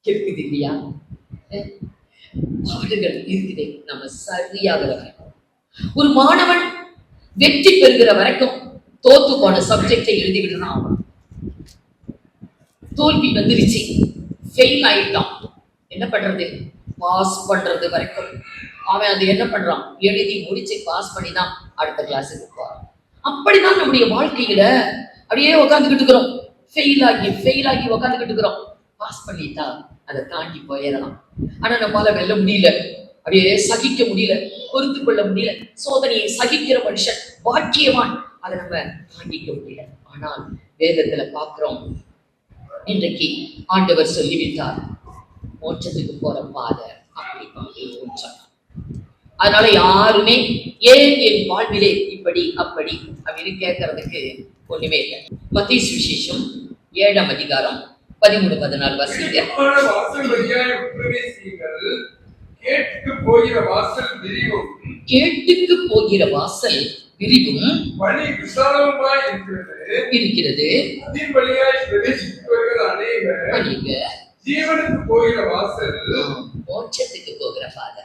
இருக்குது இல்லையா? பாடுகள் இருக்குது. நம்ம சரியாக வரைக்கும், ஒரு மாணவன் வெற்றி பெறுகிற வரைக்கும் தோத்து போன சப்ஜெக்டை எழுதிவிடணும். அவன் தோல்வி வந்துருச்சு, ஃபெயில் ஆயிட்டான், என்ன பண்றது? பாஸ் பண்றது வரைக்கும் அவன் அது என்ன பண்றான்? எழுதி முடிச்சு பாஸ் பண்ணி தான் அடுத்த கிளாஸுக்கு போறான். அப்படிதான் நம்முடைய வாழ்க்கையில அப்படியே உட்காந்துக்கிட்டு இருக்கிறோம். ஃபெயில் ஆகி உட்காந்துக்கிட்டு இருக்கிறோம். பாஸ் பண்ணிட்டா அதை தாண்டி போயிடலாம். ஆனா நம்மளால வெல்ல முடியல, அப்படியே சகிக்க முடியல, பொறுத்து கொள்ள முடியல. சோதனையை சகிக்கிற மனுஷன் பாக்கியவான், அதை நம்ம தாண்டிக்க முடியல. ஆனால் வேதத்துல பார்க்கிறோம், இன்றைக்கு ஆண்டவர் சொல்லிவிட்டார், மோட்சத்துக்கு போற பாதை அப்படி சொன்னார். அதனால யாருமே ஏன் என் வாழ்விலே இப்படி அப்படி அப்படின்னு கேட்கறதுக்கு ஒண்ணுமே இல்லை. மத்தேயு சுவிசேஷம் 7ஆம் அதிகாரம் 13-14 வாசிங்க. கேட்டுக்கு போகிற வாசல் விரிவும், கேட்டுக்கு போகிற வாசல் விரிவும், வழி விசாலமாய் இருக்கிறது. அதின் வழியாய் பிரவேசித்து வருகிற அநேகர். ஜீவனுக்கு போகிற வாசல், மோட்சத்துக்கு போகிற பாதை,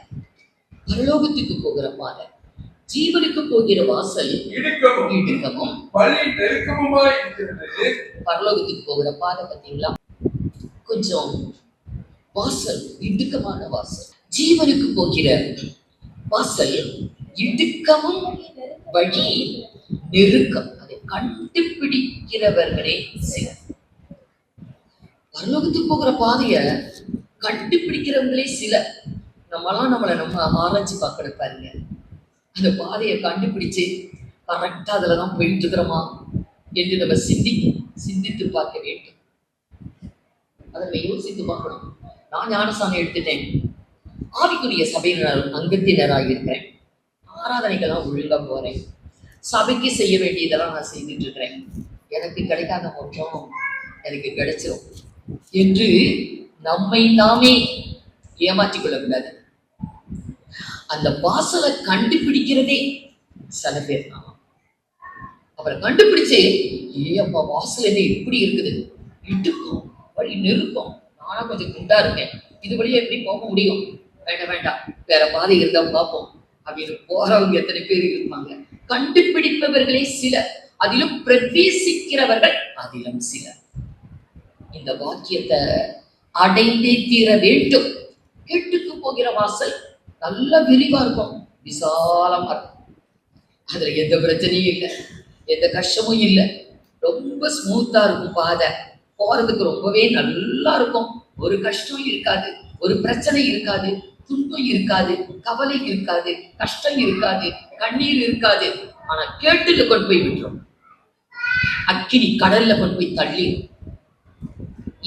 பரலோகத்துக்கு போகிற பாதை, ஜீவனுக்கு போகிற வாசல் இடுக்கமும் வழி நெருக்கமுமாய் இருக்கிறது. பரலோகத்துக்கு போகிற பாதை பார்த்தீங்களா? கொஞ்சம் வாசல் இடுக்கமான வாசல். ஜீவனுக்கு போகிற வாசல் இடுக்கமும், வழி நெருக்கம். அதை கண்டுபிடிக்கிறவர்களே சிலர். பரலோகத்துக்கு போகிற பாதைய கண்டுபிடிக்கிறவங்களே சிலர். நம்ம ஆராய்ச்சி பார்க்கணும் பாருங்க. அந்த பாதையை கண்டுபிடிச்சு கரெக்டா அதுலதான் போயிட்டு இருக்கிறோமா என்று நம்ம சிந்தித்து பார்க்க வேண்டும். அதை யோசித்து பார்க்கணும். நான் ஞானஸ்தானம் எடுத்துட்டேன், ஆவிக்குரிய சபையினர் அங்கத்தினராக இருக்கிறேன், ஆராதனைக்கெல்லாம் ஒழுங்கா போறேன், சபைக்கு செய்ய வேண்டியதெல்லாம் நான் செய்துட்டு இருக்கிறேன். எனக்கு கிடைக்காத மோட்சம் எனக்கு கிடைச்சிடும் என்று நம்மை நாமே ஏமாற்றிக் கொள்ளக்கூடாது. அந்த வாசலை கண்டுபிடிக்கிறதே சில பேர் தான். அப்புறம் கண்டுபிடிச்சு ஏப்பா வாசல் என்ன இப்படி இருக்குது, இட்டுக்கும் வழி நெருக்கம், நானா கொஞ்சம் குண்டா இருக்கேன், இது வழியா எப்படி போக முடியும், வேண்டாம் வேண்டாம் வேற பாதை இருந்தா பார்ப்போம் அப்படின்னு போறவங்க எத்தனை பேர் இருப்பாங்க. கண்டுபிடிப்பவர்களே சிலர், அதிலும் பிரவேசிக்கிறவர்கள் அதிலும் சிலர். இந்த வாக்கியத்தை அடைந்தே தீர வேண்டும். கேட்டுக்கு போகிற வாசல் நல்ல விரிவா இருக்கும், விசாலமா இருக்கும். அதுல எந்த பிரச்சனையும் இல்லை, எந்த கஷ்டமும் இல்லை, ரொம்ப ஸ்மூத்தா இருக்கும் பாதை, போறதுக்கு ரொம்பவே நல்லா இருக்கும். ஒரு கஷ்டம் இருக்காது, ஒரு பிரச்சனை இருக்காது, துன்பம் இருக்காது, கவலை இருக்காது, கஷ்டம் இருக்காது, கண்ணீர் இருக்காது. ஆனா கேட்டுல கொண்டு போய் விட்டுரும், அக்கினி கடல்ல கொண்டு போய் தள்ளிடும்.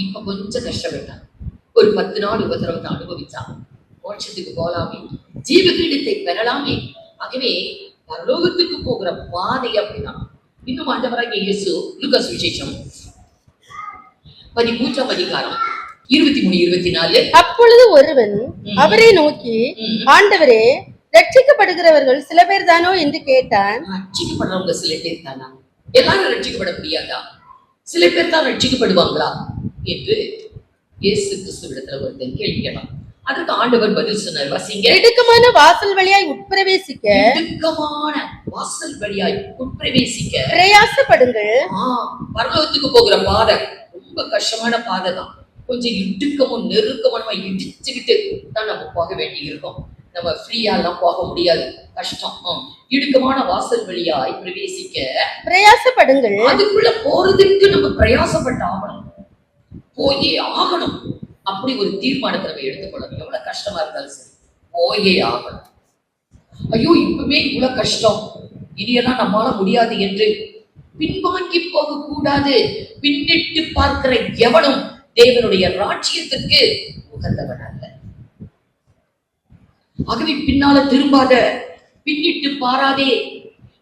இப்ப கொஞ்சம் கஷ்டப்பட்டான், ஒரு 10 நாள் உபத்திரவத்தை அனுபவிச்சான், மோட்சத்துக்கு போகலாமே, ஜீவ கிரீடத்தை பெறலாமே. ஆகவே பரலோகத்துக்கு போகிற பாதை அப்படின்னா. இன்னும் ஆண்டவராகிய இயேசு லூக்கா சுவிசேஷம் 13ஆம் அதிகாரம் 23-24. அப்பொழுது ஒருவன் அவரை நோக்கி, ஆண்டவரே, ரட்சிக்கப்படுகிறவர்கள் சில பேர் தானோ என்று கேட்டான். ரட்சிக்கப்படுறவங்க சில பேர் தானா? எல்லாரும் ரட்சிக்கப்பட முடியாதா? சில பேர் தான் ரட்சிக்கப்படுவாங்களா என்று இயேசு கிறிஸ்துவிடத்துல ஒருத்தன் கேள்வி கேட்டான். அதற்கு ஆண்டவர் பதில் சொன்னார், வாசிங்க. இடுக்கமான வாசல் வழியாய் உட்பிரவேசிக்க, இடுக்கமான வாசல் வழியாய் உட்பிரவேசிக்க பிரயாசப்படுங்கள். பரலோகத்துக்கு போகிற பாதை ரொம்ப கஷ்டமான பாதை தான். கொஞ்சம் இடுக்கமும் நெருக்கமா இடிச்சுக்கிட்டு தான் நம்ம போக வேண்டி இருக்கும். நம்ம ஃப்ரீயா எல்லாம் போக முடியாது, கஷ்டம். இடுக்கமான வாசல் வழியாய் பிரவேசிக்க பிரயாசப்படுங்கள். அதுக்குள்ள போறதுக்கு நம்ம பிரயாசப்பட்டு ஆகணும், போயே ஆகணும். அப்படி ஒரு தீர்மானத்தை நம்ம எடுத்துக்கொள்ளணும். எவ்வளவு கஷ்டமா இருந்தாலும் சரி, போயே ஆகணும். ஐயோ இப்பவே இவ்வளவு கஷ்டம், இனியெல்லாம் நம்மளால முடியாது என்று பின்வாங்கி போக கூடாது. பின்னிட்டு பார்க்கிற எவனும் தேவனுடைய ராஜ்யத்திற்கு உகந்தவன் அல்ல. ஆகவே பின்னால திரும்பாத, பின்னிட்டு பாராதே,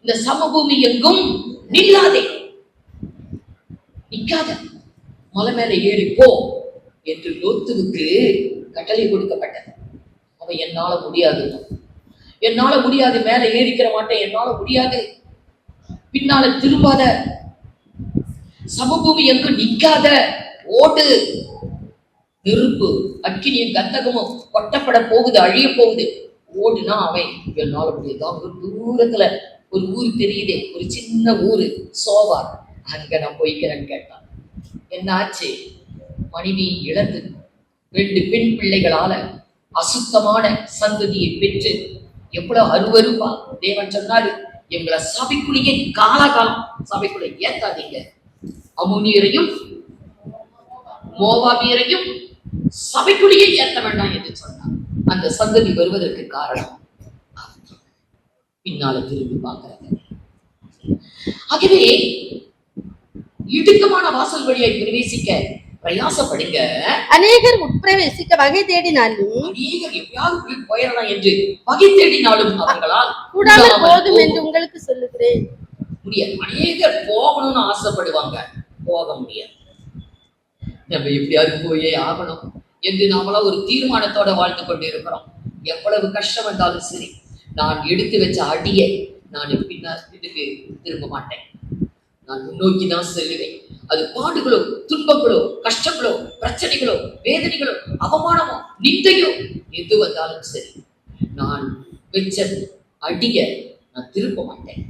இந்த சமபூமி எங்கும் நில்லாதே, நிக்காத, மலை மேல ஏறி போ என்று லோத்துவுக்கு கட்டளை கொடுக்கப்பட்டது. அவன் என்னால முடியாது, என்னால முடியாது, மேல ஏறிக்கிற மாட்டேன், என்னால முடியாது, பின்னால திரும்பாத, சமபூமி எங்கும் நிக்காத, ஓடு, நெருப்பு அக்கினியும் கந்தகமும் கொட்டப்பட போகுது, அழிய போகுது, ஓடுனா அவன் என்னால முடியாது. ஒரு தூரத்துல ஒரு ஊர் தெரியுதே, ஒரு சின்ன ஊரு சோவார், அங்க நான் போய்க்கிறேன்னு கேட்டான். என்ன ஆச்சு? மனைவி இழந்து 2 பெண் பிள்ளைகளால அசுத்தமான சந்ததியை பெற்று எவ்வளவு அருவருப்பா. தேவன் சொன்னாரு, எங்களை சபைக்குள்ளேயே காலகாலம் சபைக்குள்ள ஏத்தாதீங்க, அம்மோனியரையும் மோவாபியரையும் சபைக்குள்ளேயே ஏற்ற வேண்டாம் என்று சொன்னார். அந்த சந்ததி வருவதற்கு காரணம் பின்னால திரும்பி பார்க்கிறது. ஆகவே இடுக்கமான வாசல் வழியை பிரவேசிக்க பிரயாசப்படுங்க. அநேகர் உட்பிரவேசிக்க வகை தேடினாலும், அநேகர் எப்பயாவது போயிடலாம் என்று வகை தேடினாலும் அவர்களால் கூடாமல் போதும் என்று உங்களுக்கு சொல்லுகிறேன். முடியாது. அநேகர் போகணும்னு ஆசைப்படுவாங்க, போக முடியாது. நம்ம எப்படியாவது போயே ஆகணும் என்று நாமளா ஒரு தீர்மானத்தோட வாழ்ந்து கொண்டு இருக்கிறோம். எவ்வளவு கஷ்டம் வந்தாலும் சரி, நான் எடுத்து வச்ச அடியை நான் இதுக்கு திரும்ப மாட்டேன், நான் முன்னோக்கி தான் செல்லுவேன். அது பாடுகளோ, துன்பங்களோ, கஷ்டங்களோ, பிரச்சனைகளோ, வேதனைகளோ, அவமானமோ, நிந்தையோ எது வந்தாலும் சரி, நான் வச்ச அடிய நான் திரும்ப மாட்டேன்.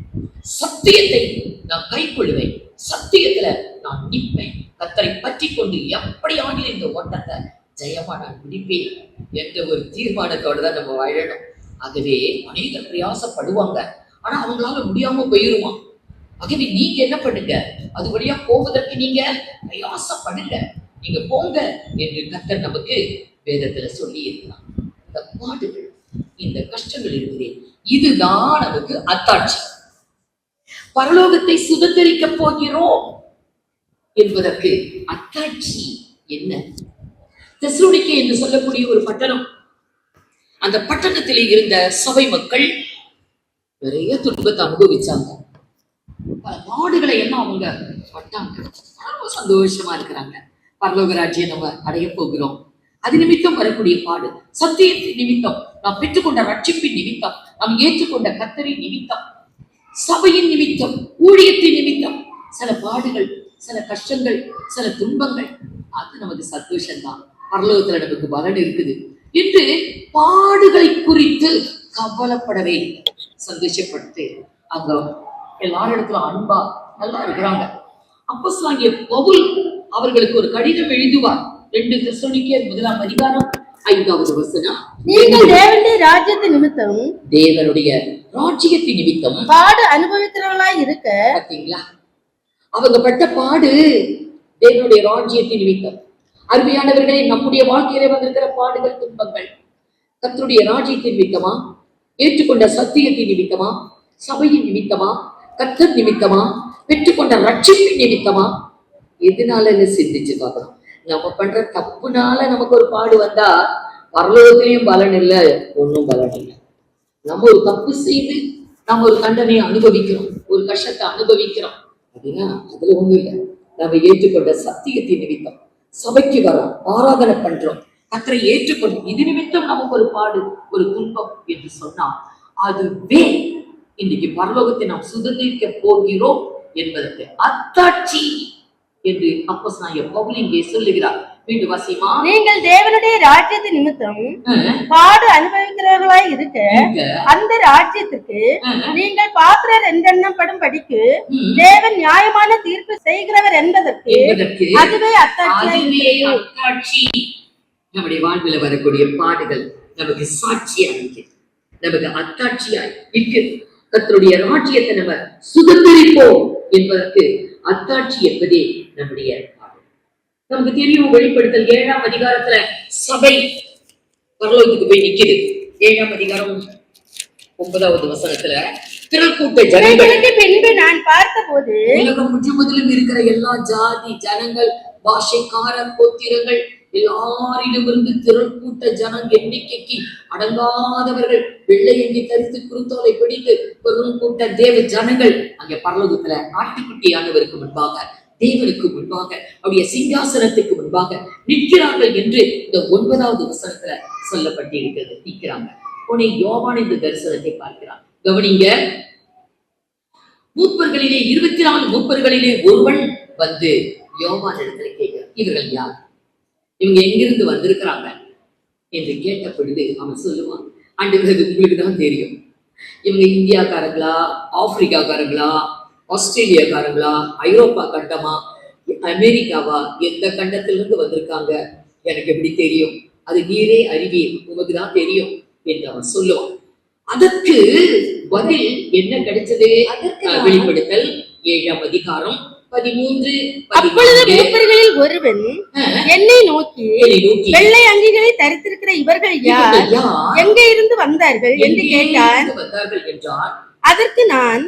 சத்தியத்தை நான் கை கொள்ளுவேன், சத்தியத்துல நான் நிற்பேன். கர்த்தரை பற்றி கொண்டு எப்படியான இந்த ஓட்டத்தை ஜெயமா நான் முடிப்பேன் என்ற ஒரு தீர்மானத்தோட தான் நம்ம வாழணும். ஆகவே அநேகர் பிரயாசப்படுவாங்க, ஆனா அவங்களால முடியாம போயிருமா. ஆகவே நீங்க என்ன பண்ணுங்க, அது வழியா போவதற்கு நீங்க பிரயாசப்படுங்க, நீங்க போங்க என்று கர்த்தர் நமக்கு வேதத்துல சொல்லி இருக்கலாம். இந்த பாடுகள், இந்த கஷ்டங்கள் இருக்குதே, இதுதான் நமக்கு அத்தாட்சி. பரலோகத்தை சுதந்திரிக்க போகிறோம் என்பதற்கு அத்தாட்சி என்ன? தெசலோனிக்கே என்று சொல்லக்கூடிய ஒரு பட்டணம், அந்த பட்டணத்திலே இருந்த சபை மக்கள் நிறைய துன்பத்தை அனுபவிச்சாங்க. பல பாடுகளை எல்லாம் அவங்க பட்டாங்க. ரொம்ப சந்தோஷமா இருக்கிறாங்க. பரலோக ராஜ்யம் நம்ம அடைய போகிறோம். அது நிமித்தம் வரக்கூடிய பாடு, சத்தியத்தின் நிமித்தம், நாம் பெற்றுக்கொண்ட ரட்சிப்பின் நிமித்தம், நாம் ஏற்றுக்கொண்ட கர்த்தரின் நிமித்தம், சபையின் நிமித்தம், ஊழியத்தின் நிமித்தம் சில பாடுகள், சில கஷ்டங்கள், சில துன்பங்கள், அது நமக்கு சந்தோஷம்தான். பரலோகத்துல நமக்கு பலன் இருக்குது என்று பாடுகளை குறித்து கவலைப்படவே இல்லை. சந்தோஷப்பட்டு அங்க எல்லாரிடத்துல அன்பா நல்லா இருக்கிறாங்க. அப்போஸ்தலனாகிய பவுல் அவர்களுக்கு ஒரு கடிதம் எழுதுவார். 2 தெசலோனிக்கேயர் 1ஆம் அதிகாரம் 5வது வசனம். நீங்கள் தேவனுடைய ராஜ்யத்தின் நிமித்தம் தேவனுடைய ராஜ்யத்தின் நிமித்தம் பாடு அனுபவிக்கிறவர்களாய் இருக்க. பார்த்தீங்களா, அவங்க பட்ட பாடு தேவனுடைய ராஜ்யத்தின் நிமித்தம். அருமையானவர்களே, நம்முடைய வாழ்க்கையில வந்திருக்கிற பாடுகள், துன்பங்கள் கர்த்தருடைய ராஜ்யத்தின் நிமித்தமா, ஏற்றுக்கொண்ட சத்தியத்தின் நிமித்தமா, சபையின் நிமித்தமா, கர்த்தர் நிமித்தமா, பெற்றுக்கொண்ட ரட்சிப்பின் நிமித்தமா, எதனால சிந்திச்சு பார்க்கணும். நம்ம பண்ற தப்புனால நமக்கு ஒரு பாடு வந்தா பரலோகத்திலையும் பலன் இல்லை, ஒன்றும் பலன் இல்லை. நம்ம ஒரு தப்பு செய்து நம்ம ஒரு தண்டனையை அனுபவிக்கிறோம், ஒரு கஷ்டத்தை அனுபவிக்கிறோம் அப்படின்னா அதுல ஒண்ணும் இல்லை. நம்ம ஏற்றுக்கொண்ட சத்தியத்தின் நிமித்தம் சபைக்கு வரோம், ஆராதனை பண்றோம், கர்த்தரை ஏற்றுக்கொண்டு இது நிமித்தம் நமக்கு ஒரு பாடு, ஒரு துன்பம் என்று சொன்னா அதுவே இன்னைக்கு பரலோகத்தை நாம் சுதந்திரிக்க போகிறோம் என்பதற்கு அத்தாட்சி என்று அப்போஸ்தலனாகிய பவுல் இங்கே சொல்லுகிறார். மீண்டும் வாசிமா. நீங்கள் தேவனுடைய ராஜ்யத்தின் நிமித்தம் பாடு அனுபவிக்கிறவர்களாய் இருக்க அந்த ராஜ்யத்துக்கு நீங்கள் பாத்திரர் என்றெண்ணப்படும் படிக்கு தேவன் நியாயமான தீர்ப்பு செய்கிறவர் என்பதற்கு அதுவே அத்தாட்சி. நம்முடைய வாழ்வில் வரக்கூடிய பாடுகள் நமக்கு சாட்சியா இருக்கு, நமக்கு அத்தாட்சியாய் இருக்கு. கர்த்தருடைய ராஜ்யத்தை நம்ம சுதந்திரிப்போம் என்பதற்கு அத்தாட்சி என்பதே நம்முடைய பாடு. நமக்கு தெரியும், வெளிப்படுத்தல் 7ஆம் அதிகாரத்துல சபை பரலோகத்துக்கு போய் நிக்குது. 7ஆம் அதிகாரம் 9வது வசனத்துல திரள் கூட்ட ஜனங்களுக்கு பின்பு நான் பார்த்த போது உலகம் முழுவதிலும் இருக்கிற எல்லா ஜாதி ஜனங்கள், பாஷைக்கார கோத்திரங்கள் எல்லாரிடமிருந்து திரள் கூட்ட ஜனம் எண்ணிக்கைக்கு அடங்காதவர்கள், வெள்ளை அங்கி தரித்து குருத்தோலை பிடித்து பெரும் கூட்ட தேவ ஜனங்கள் அங்கே பரலோகத்துல ஆட்டுக்குட்டியானவருக்கு முன்பாக, தேவனுக்கு முன்பாக, அவருடைய சிங்காசனத்துக்கு முன்பாக நிற்கிறார்கள் என்று இந்த 9வது வசனத்துல சொல்லப்பட்டிருக்கிறது. நிற்கிறாங்க. உடனே யோவான் இந்த தரிசனத்தை பார்க்கிறான். கவனிங்க, மூப்பர்களிலே 24 மூப்பர்களிலே ஒருவன் வந்து யோவான் இடத்துல கேட்கிறான், இவர்கள் யார், இவங்க எங்கிருந்து வந்திருக்கிறாங்க என்று கேட்ட பொழுது அவன் சொல்லுவான், ஆண்டவரே உங்களுக்கு தான் தெரியும், இவங்க இந்தியாக்காரங்களா, ஆப்பிரிக்காக்காரங்களா, ஆஸ்திரேலியாக்காரங்களா, ஐரோப்பா கண்டமா, அமெரிக்காவா, எந்த கண்டத்திலிருந்து வந்திருக்காங்க எனக்கு எப்படி தெரியும், அது நீரே அறிவீர், உமக்கு தான் தெரியும் என்று அவன் சொல்லுவான். அதற்கு பதில் என்ன கிடைச்சது? வெளிப்படுத்தல் 7ஆம் அதிகாரம் 13. அப்பொழுது மூப்பர்களில் ஒருவன் என்னை நோக்கி, வெள்ளை அங்கிகளை தரித்திருக்கிற இவர்கள் யார், எங்கே இருந்து வந்தார்கள் என்று கேட்டான். அதற்கு நான்,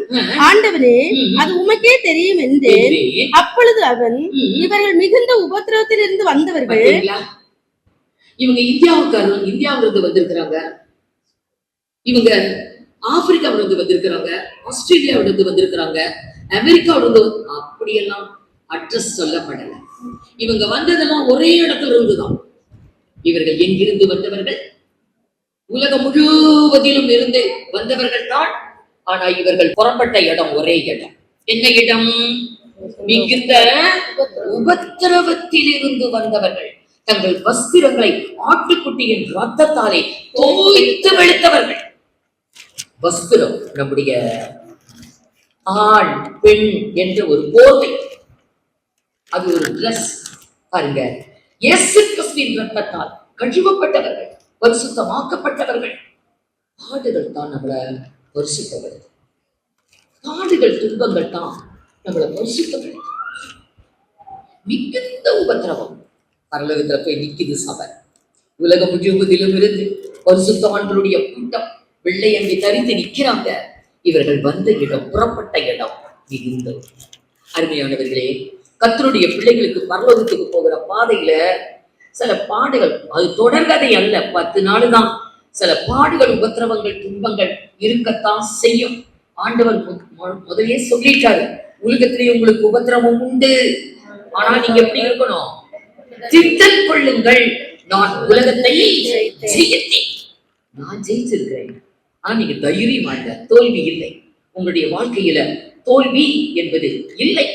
ஆண்டவனே அது உமக்கே தெரியும் என்றேன். அப்பொழுது அவன், இவர்கள் மிகுந்த உபத்திரவத்தில் இருந்து வந்தவர்கள். இவங்க இந்தியாவிலிருந்து வந்திருக்கிறாங்க, இவங்க ஆப்பிரிக்காவிலிருந்து வந்திருக்கிறாங்க, ஆஸ்திரேலியாவிலிருந்து வந்திருக்கிறாங்க, அமெரிக்காவிலிருந்து, அப்படியெல்லாம் அட்ரஸ் சொல்லப்படல. இவங்க வந்ததெல்லாம் ஒரே இடத்துல இருந்துதான். இவர்கள் எங்கிருந்து வந்தவர்கள்? உலகம் முழுவதிலும் இருந்து வந்தவர்கள் தான். ஆனா இவர்கள் புறப்பட்ட இடம் ஒரே இடம். என்ன இடம்? மிகுந்த உபத்திரவத்தில் இருந்து வந்தவர்கள், தங்கள் வஸ்திரங்களை ஆட்டுக்குட்டியின் ரத்தத்தாலே தோய்த்து வெளுத்தவர்கள். வஸ்திரம் நம்முடைய ஆண் பெண் என்ற ஒரு போர்வை, அது ஒரு டிரஸ். பாருங்க, இயேசு கிறிஸ்துவின் ரத்தத்தால் கழுவப்பட்டவர்கள், பரிசுத்தமாக்கப்பட்டவர்கள். பாடுகள் தான் நம்மளை பரிசுத்தப்படுது, பாடுகள் துன்பங்கள் தான் நம்மளை பரிசுத்தப்படுது. மிகுந்த உபத்திரவம் பரலோகத்துல போய் நிக்குது சபை. உலகம் முழுவதிலும் இருந்து பரிசுத்தவான்களுடைய கூட்டம் வெள்ளை அங்கி தரித்து நிற்கிறாங்க. இவர்கள் வந்த இடம், புறப்பட்ட இடம் மிகுந்த. அருமையானவர்களே, கர்த்தருடைய பிள்ளைகளுக்கு பரலோகத்துக்கு போகிற பாதையில சில பாடுகள், அது தொடர்கதை அல்ல, 10 நாள் தான். சில பாடுகள், உபத்திரவங்கள், துன்பங்கள் இருக்கத்தான் செய்யும். ஆண்டவர் முதலே சொல்லிட்டாரு, உலகத்திலே உங்களுக்கு உபத்திரவம் உண்டு, ஆனா நீங்க எப்படி இருக்கணும்? திட்டம் கொள்ளுங்கள், நான் உலகத்தை ஜெயித்தேன். நான் ஜெயிச்சிருக்கிறேன். ஆனா நீங்க தைரியமா இல்ல, தோல்வி இல்லை. உங்களுடைய வாழ்க்கையில தோல்வி என்பது இல்லை.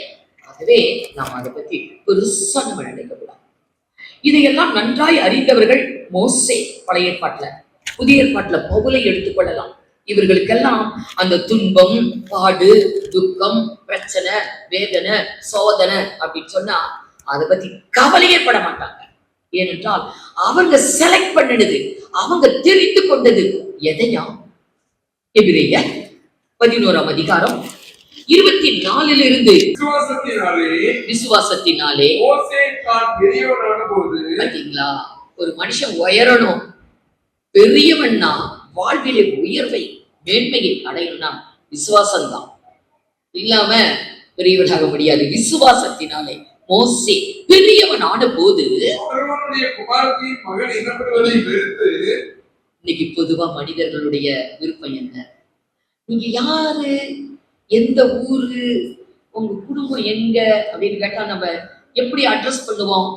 ஆகவே நாம் அதை பத்தி பெருசா நம்ம நினைக்கக்கூடாது. இதையெல்லாம் நன்றாய் அறிந்தவர்கள் மோசே பழைய ஏற்பாட்டுல, புதிய ஏற்பாட்டுல பவுலை எடுத்துக்கொள்ளலாம். இவர்களுக்கெல்லாம் அந்த துன்பம், பாடு, துக்கம், பிரச்சனை, வேதனை, சோதனை அப்படின்னு சொன்னா அதை பத்தி கவலையே பட மாட்டாங்க. ஏனென்றால் அவங்க செலக்ட் பண்ணினது, அவங்க தெரிந்து கொண்டது எதையா? எபிரேயர் 11ஆம் அதிகாரம் 24 விசுவாசத்தினாலே மோசே தான் பெரியவனான போது. பாத்தீங்களா, ஒரு மனுஷன் உயரணும், பெரியவன்னா வாழ்விலே உயர்வை மேன்மையை அடையணும்னா விசுவாசம் தான். இல்லாம பெரியவனாக முடியாது. விசுவாசத்தினாலே மோசே பெரியவன் ஆன போது குமாரத்தின் மகன் இனப்படுவதை வெறுத்து. இன்னைக்கு பொதுவா மனிதர்களுடைய விருப்பம் என்ன? நீங்க யாரு, எந்த ஊரு, உங்க குடும்பம் எங்க அப்படின்னு கேட்டா நம்ம எப்படி அட்ரஸ் பண்ணுவோம்?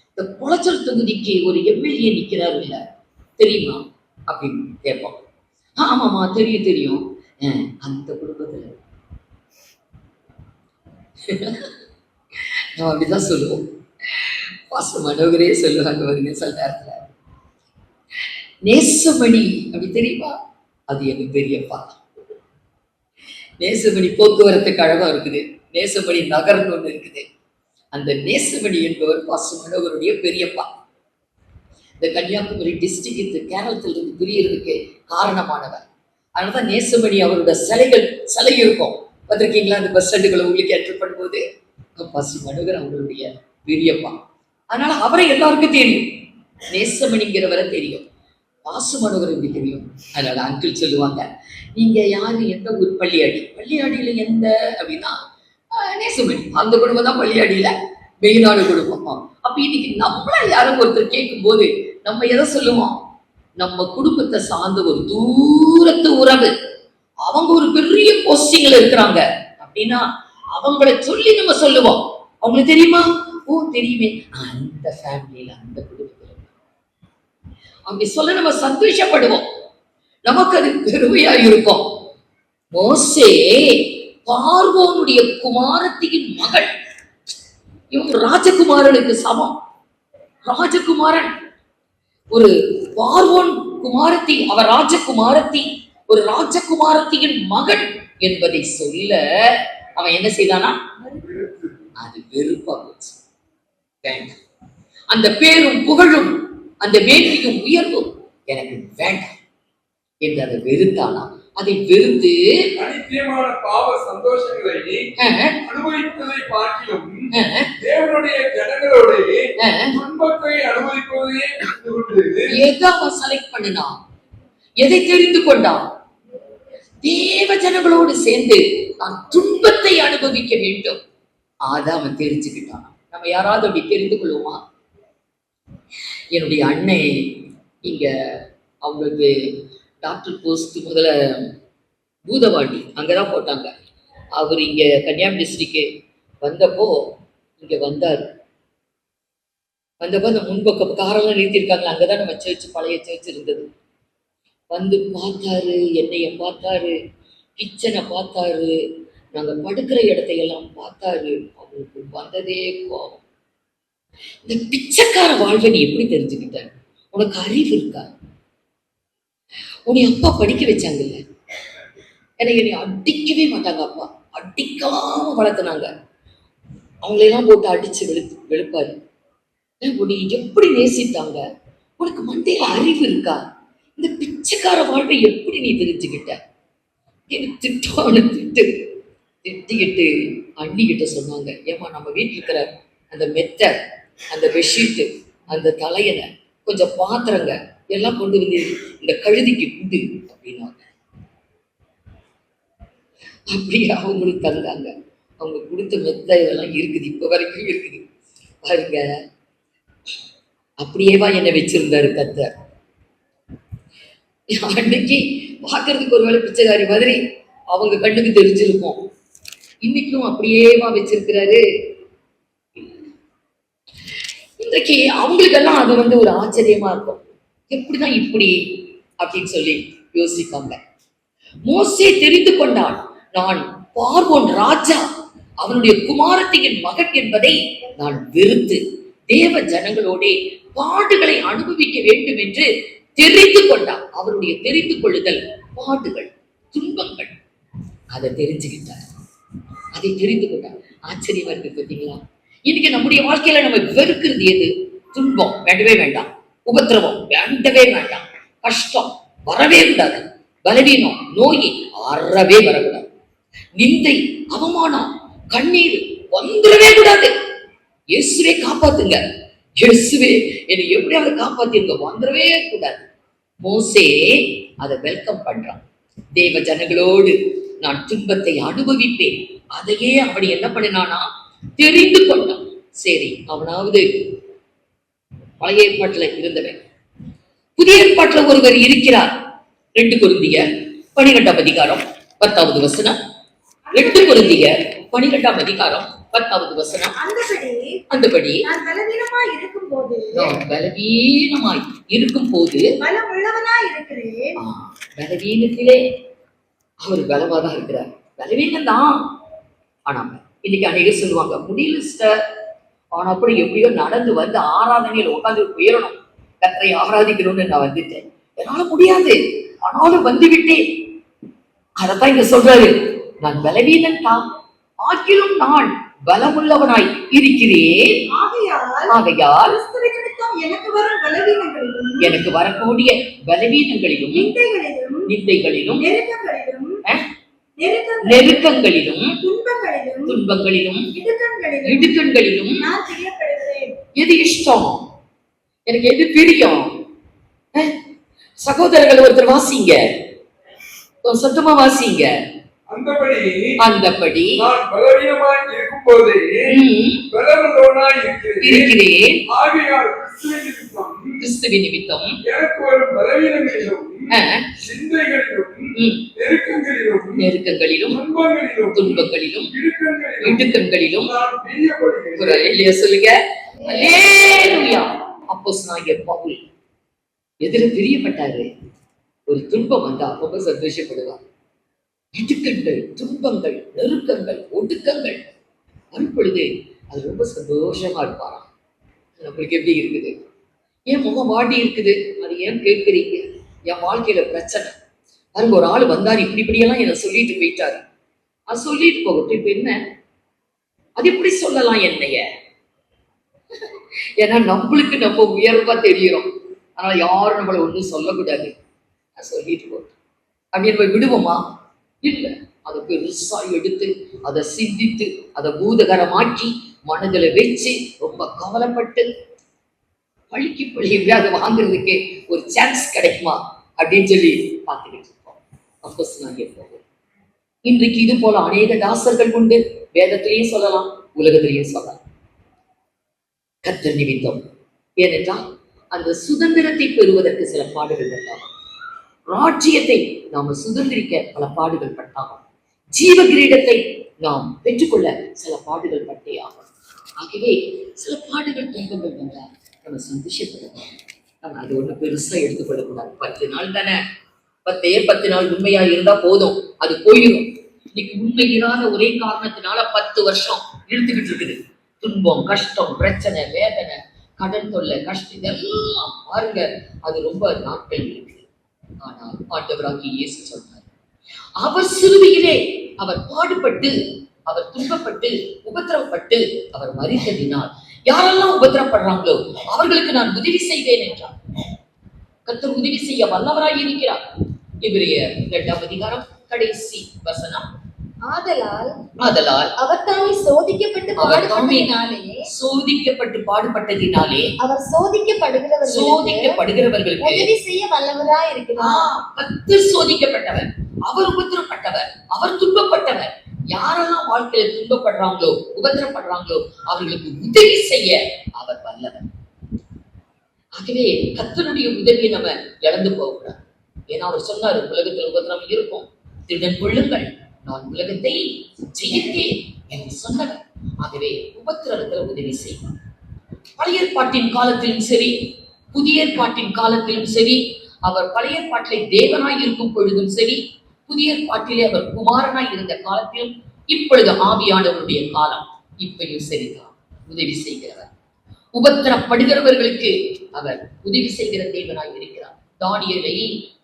இந்த குளச்சல் தொகுதிக்கு ஒரு எம்எல்ஏ நிக்கிறாரு இல்ல, தெரியுமா அப்படின்னு கேட்போம். ஆமாமா தெரியும். அந்த குடும்பத்துல நம்ம அப்படிதான் சொல்லுவோம். பாஸ்டர் மனோகரே சொல்லுவாங்க வருங்க சில நேரத்துல, நேசமணி அப்படி தெரியுமா? அது எனக்கு பெரியப்பா. நேசமணி போக்குவரத்து கழகம் இருக்குது, நேசமணி நகர்னு ஒண்ணு இருக்குது. அந்த நேசமணி என்பவர் பாஸ்டர் மனோகருடைய பெரியப்பா. இந்த கன்னியாகுமரி டிஸ்ட்ரிக்ட் கேரளத்திலிருந்து பிரியறதுக்கு காரணமானவர். அதனாலதான் நேசமணி அவரோட சிலை இருக்கும். பார்த்திருக்கீங்களா? அந்த பஸ் ஸ்டாண்டுகளை உங்களுக்கு என்டர் பண்ணும்போது பாஸ்டர் மனோகர் அவங்களுடைய பெரியப்பா. அதனால அவரை எல்லாருக்கும் தெரியும். நேசமணிங்கிறவரை தெரியும். பாஸ்டர் மனோகர் எப்படி தெரியும்? அதனால அங்கிள் சொல்லுவாங்க, நீங்க யாரு, எந்த ஊர்? பள்ளியாடியில எந்த அப்படின்னா நேசமணி, அந்த குடும்பம் தான் பள்ளியாடியில மெயினான குடும்பம். அப்ப இன்னைக்கு நம்மள யாரும் ஒருத்தர் கேட்கும் போது நம்ம எதை சொல்லுவோம்? நம்ம குடும்பத்தை சார்ந்த ஒரு தூரத்து உறவு, அவங்க ஒரு பெரிய போஸ்டிங்ல இருக்கிறாங்க அப்படின்னா அவங்கள சொல்லி நம்ம சொல்லுவோம். அவங்களுக்கு தெரியுமா? ஓ தெரியுமே, அந்த ஃபேமிலியில, அந்த குடும்பத்துல அப்படி சொல்ல நம்ம சந்தோஷப்படுவோம். நமக்கு அது பெருமையா இருக்கும். மோசே பார்வோனுடைய குமாரத்தியின் மகள். இவங்க ராஜகுமாரனுக்கு சமம். ராஜகுமாரன் ஒரு பார்வோன் குமாரத்தி, அவர் ராஜகுமாரத்தி, ஒரு ராஜகுமாரத்தியின் மகன் என்பதை சொல்ல அவன் என்ன செய்தானா? அது வெறுப்பா போச்சு. அந்த பேரும் புகழும், அந்த மேன்மையும் உயர்வும் எனக்கு வேண்டாம் என்று அதை வெறுத்தானா. அதை வெறுத்து அனித்தியமான பாவ சந்தோஷங்களை அனுபவிப்பதை பார்க்கிலும் தேவனுடைய ஜனங்களோட துன்பத்தை அனுபவிப்பதையே எதை அவன் செலக்ட் பண்ணினான்? எதை தெரிந்து கொண்டான்? தேவ ஜனங்களோடு சேர்ந்து நான் துன்பத்தை அனுபவிக்க வேண்டும். அதை அவன் தெரிஞ்சுக்கிட்டான். நம்ம யாராவது அப்படி தெரிந்து கொள்வோமா? என்னுடைய அண்ணன் இங்க அவங்களுக்கு டாக்டர் போஸ்ட் முதல்ல பூதவாண்டி அங்கதான் போட்டாங்க. அவர் இங்க கன்னியாகுமரி டிஸ்ட்ரிக்ட் வந்தப்போ இங்க வந்தார். வந்தப்போ அந்த முன்பக்கம் காரெல்லாம் நிறுத்திருக்காங்களா, அங்கதான் நம்ம சர்ச், பழைய சர்ச் இருந்தது. வந்து பார்த்தாரு, என்னைய பார்த்தாரு, கிச்சனை பார்த்தாரு, நாங்க படுக்கிற இடத்தையெல்லாம் பார்த்தாரு. அவருக்கு வந்ததே கோபம். இந்த பிச்சைக்கார வாழ்வை நீ எப்படி தெரிஞ்சுக்கிட்ட? உனக்கு அறிவு இருக்கா? உன்னை அப்பா படிக்க வச்சாங்கல்ல, எனக்கு என்னை அடிக்கவே மாட்டாங்க. அப்பா அடிக்காம வளர்த்துனாங்க. அவங்களெல்லாம் போட்டு அடிச்சு வெளுப்பாரு. உன்னை எப்படி நேசித்தாங்க? உனக்கு மண்டையில அறிவு இருக்கா? இந்த பிச்சைக்கார வாழ்வை எப்படி நீ தெரிஞ்சுக்கிட்ட? எனக்கு திட்டான திட்டிக்கிட்டு அண்ணிக்கிட்ட சொன்னாங்க, ஏமா நம்ம வீட்டில் இருக்கிற அந்த மெத்தை, அந்த பெட்ஷீட்டு, அந்த தலையனை, கொஞ்சம் பாத்திரங்க எல்லாம் கொண்டு வந்து இந்த கழுதிக்கு உண்டு அப்படின்னாங்க. அப்படியே அவங்களுக்கு தந்தாங்க. அவங்க கொடுத்த மெத்தை இதெல்லாம் இருக்குது, இப்ப வரைக்கும் இருக்குது பாருங்க. அப்படியேவா என்னை வச்சிருந்தாரு கர்த்தர். அன்னைக்கு பார்க்கறதுக்கு ஒருவேளை பிச்சைக்காரி மாதிரி அவங்க கண்ணுக்கு தெரிஞ்சிருக்கும். இன்னைக்கும் அப்படியேவா வச்சிருக்கிறாரு? இன்றைக்கு அவங்களுக்கெல்லாம் அது ஒரு ஆச்சரியமா இருக்கும். எப்படிதான் இப்படி அப்படின்னு சொல்லி யோசிப்பாங்க. மோசே தெரிந்து கொண்டான், நான் பார்வோன் ராஜா அவனுடைய குமாரத்தியின் மகன் என்பதை நான் வெறுத்து தேவ ஜனங்களோட பாடுகளை அனுபவிக்க வேண்டும் என்று தெரிந்து கொண்டான். அவருடைய தெரிந்து கொள்ளுதல் பாடுகள், துன்பங்கள், அதை தெரிஞ்சுக்கிட்டார், அதை தெரிந்து கொண்டார். ஆச்சரியமா இருக்கு பார்த்தீங்களா? இன்னைக்கு நம்முடைய வாழ்க்கையில நம்ம வெறுக்கிறது எது? துன்பம் வேண்டவே வேண்டாம், உபத்திரவம் வேண்டவே வேண்டாம், கஷ்டம் வரவே கூடாது, பலவீனம் நோய் அறவே வரக்கூடாது, நிந்தை அவமானம் கண்ணீர் வந்துடவே கூடாது. இயேசுவே காப்பாத்துங்க, இயேசுவே என்னை எப்படியாவது காப்பாத்திருங்க, வந்துடவே கூடாது. மோசே அதை வெல்கம் பண்றான். தேவ ஜனங்களோடு நான் துன்பத்தை அனுபவிப்பேன், அதையே அவன் என்ன பண்ணினானா தெரிந்து கொண்டான். சரி, அவனாவது பழைய ஏற்பாட்டுல இருந்தவன். புதிய ஏற்பாட்டுல ஒருவர் இருக்கிறார். 2 கொரிந்தியர் 12ஆம் அதிகாரம் 10வது வசனம். 2 கொரிந்தியர் 12ஆம் அதிகாரம் 10வது வசனம். அந்தபடி நான் பலவீனமாய் இருக்கும்போது பலமுள்ளவனாய் இருக்கிறேன். பலவீனத்திலே அவர் பலமாதான் இருக்கிறார். பலவீனம் தான். ஆனா இன்னைக்கு அநேகர் சொல்லுவாங்க, முடியல சிஸ்டர், ஆனா அப்படி எப்படியோ நடந்து வந்து ஆராதனையில உட்காந்து உயரணும், கர்த்தரை ஆராதிக்கணும்னு நான் வந்துட்டேன், என்னால முடியாது, ஆனாலும் வந்து விட்டேன். அதத்தான் இங்க சொல்றாரு, நான் பலவீனன் தான், ஆக்கிலும் நான் பலமுள்ளவனாய் இருக்கிறேன். ஆகையால் எனக்கு வரும் பலவீனங்களிலும், எனக்கு வரக்கூடிய பலவீனங்களிலும், நிந்தைகளிலும், நெருக்கங்களிலும், துன்பங்களிலும், இடுக்கண்களிலும் எது இஷ்டம், எனக்கு எது பிரியம்? சகோதரர்கள் ஒருத்தர் வாசிங்க, சத்தமா வாசிங்க. அந்தபடி நான் பலவீனமாய் இருக்கும்போது பலமுள்ளவனாய் இருக்கிறேன். ஆகையால் கிறிஸ்துவின் நிமித்தம் எனக்கு வரும் பலவீனங்களிலும், சிந்தைகளிலும், நெருக்கங்களிலும், துன்பங்களிலும், இடுக்கண்களிலும் நான் பிரியப்படுகிறேன். சொல்லுங்க, அல்லேலூயா. அப்போஸ்தலனாகிய பவுல் எதிர பிரியப்பட்டாரு. ஒரு துன்பம் வந்தா ரொம்ப சந்தோஷப்படுவார். இடுக்கண்கள், துன்பங்கள், நெருக்கங்கள், ஒடுக்கங்கள் வரும் பொழுது அது ரொம்ப சந்தோஷமா இருப்பாராம். நம்மளுக்கு எப்படி இருக்குது? என் முகம் வாடி இருக்குது, அது ஏன் கேட்கிறீங்க? என் வாழ்க்கையில பிரச்சனை பாருங்க. ஒரு ஆள் வந்தாரு, இப்படியெல்லாம் என்ன சொல்லிட்டு போயிட்டாரு. அது சொல்லிட்டு போகட்டும், இப்ப என்ன? அது எப்படி சொல்லலாம் என்னைய? ஏன்னா நம்மளுக்கு நம்ம உயர்வா தெரியும், ஆனா யாரும் நம்மளை ஒண்ணும் சொல்லக்கூடாது. சொல்லிட்டு போகட்டும் அப்படின்னு போய் விடுவோமா? இல்லை, அதை பெருசா எடுத்து அதை சிந்தித்து அதை பூதகரமாக்கி மனதில் வச்சு ரொம்ப கவலைப்பட்டு பழிக்கு பழி அதை வாங்குறதுக்கு ஒரு சான்ஸ் கிடைக்குமா அப்படின்னு சொல்லி பார்த்துக்கிட்டு இருப்போம். அப்போஸ்தலனாகிய பவுல். இன்றைக்கு இது போல அநேக தாசர்கள் உண்டு. வேதத்திலையும் சொல்லலாம், உலகத்திலையும் சொல்லலாம். கர்த்தர் நிமித்தம். ஏனென்றால் அந்த சுதந்திரத்தை பெறுவதற்கு சில பாடுகள் பட்டாகும். ராஜ்யத்தை நாம சுதந்திரிக்க பல பாடுகள் பட்டாகும். ஜீவ கிரீடத்தை நாம் பெற்றுக்கொள்ள சில பாடுகள் பட்டே ஆகும். ஆகவே சில பாடுகள் துன்பங்கள் வந்தால் நம்ம சந்தோஷப்படணும். நம்ம அது ஒண்ணு பெருசா எடுத்துக்கொள்ளக்கூடாது. 10 நாள் தானே, 10 நாள் உண்மையா இருந்தா போதும், அது போயிடும். இன்னைக்கு உண்மை இல்லாத ஒரே காரணத்தினால 10 வருஷம் இழுத்துக்கிட்டு இருக்குது. துன்பம், கஷ்டம், பிரச்சனை, வேதனை, கடன் தொல்லை, கஷ்டம், இதெல்லாம் பாருங்க, அது ரொம்ப நாட்கள் இருக்கு. ஆனால் ஆண்டவராகிய இயேசு சொன்னார், அவர் சிலுவையிலே அவர் பாடுபட்டு, அவர் துன்பப்பட்டு, உபத்திரவப்பட்டு, அவர் மரித்ததினால் யாரெல்லாம் உபத்திரப்படுறாங்களோ அவர்களுக்கு நான் உதவி செய்வேன் என்றார். கர்த்தர் உதவி செய்ய வல்லவராய் இருக்கிறார். எபிரேயர் 2ஆம் அதிகாரம் கடைசி வசனம். ஆதலால் அவர் தாமே சோதிக்கப்பட்டு பாடுபட்டதினாலே அவர் சோதிக்கப்படுகிறவர்களுக்கு உதவி செய்ய வல்லவராய் இருக்கிறார். கர்த்தர் சோதிக்கப்பட்டவர், அவர் உபத்திரப்பட்டவர், அவர் துன்பப்பட்டவர். யாரெல்லாம் வாழ்க்கையில துன்பப்படுறாங்களோ, உபத்திரப்படுறாங்களோ அவர்களுக்கு உதவி செய்ய அவர் வல்லவர். ஆகவே கர்த்தருடைய உதவியை நம்ம இழந்து போகக்கூடாது. ஏன்னா அவர் சொன்னாரு, உலகத்தில் உபத்திரம் இருக்கும், திருடன் கொள்ளுங்கள், நான் உலகத்தை ஜெயித்தேன் என்று சொன்னவர். ஆகவே உபத்திரவத்தில் உதவி செய்வார். பழைய ஏற்பாட்டின் காலத்திலும் சரி, புதிய ஏற்பாட்டின் காலத்திலும் சரி, அவர் பழைய ஏற்பாட்டிலே தேவனாய் இருக்கும் பொழுதும் சரி, புதிய ஏற்பாட்டிலே அவர் குமாரனாய் இருந்த காலத்திலும், இப்பொழுது ஆவியானவருடைய காலம் இப்பயும் சரிதான். உதவி செய்கிறவர், உபத்திரப்படுகிறவர்களுக்கு அவர் உதவி செய்கிற தேவனாய் இருக்கிறார். தானியேலை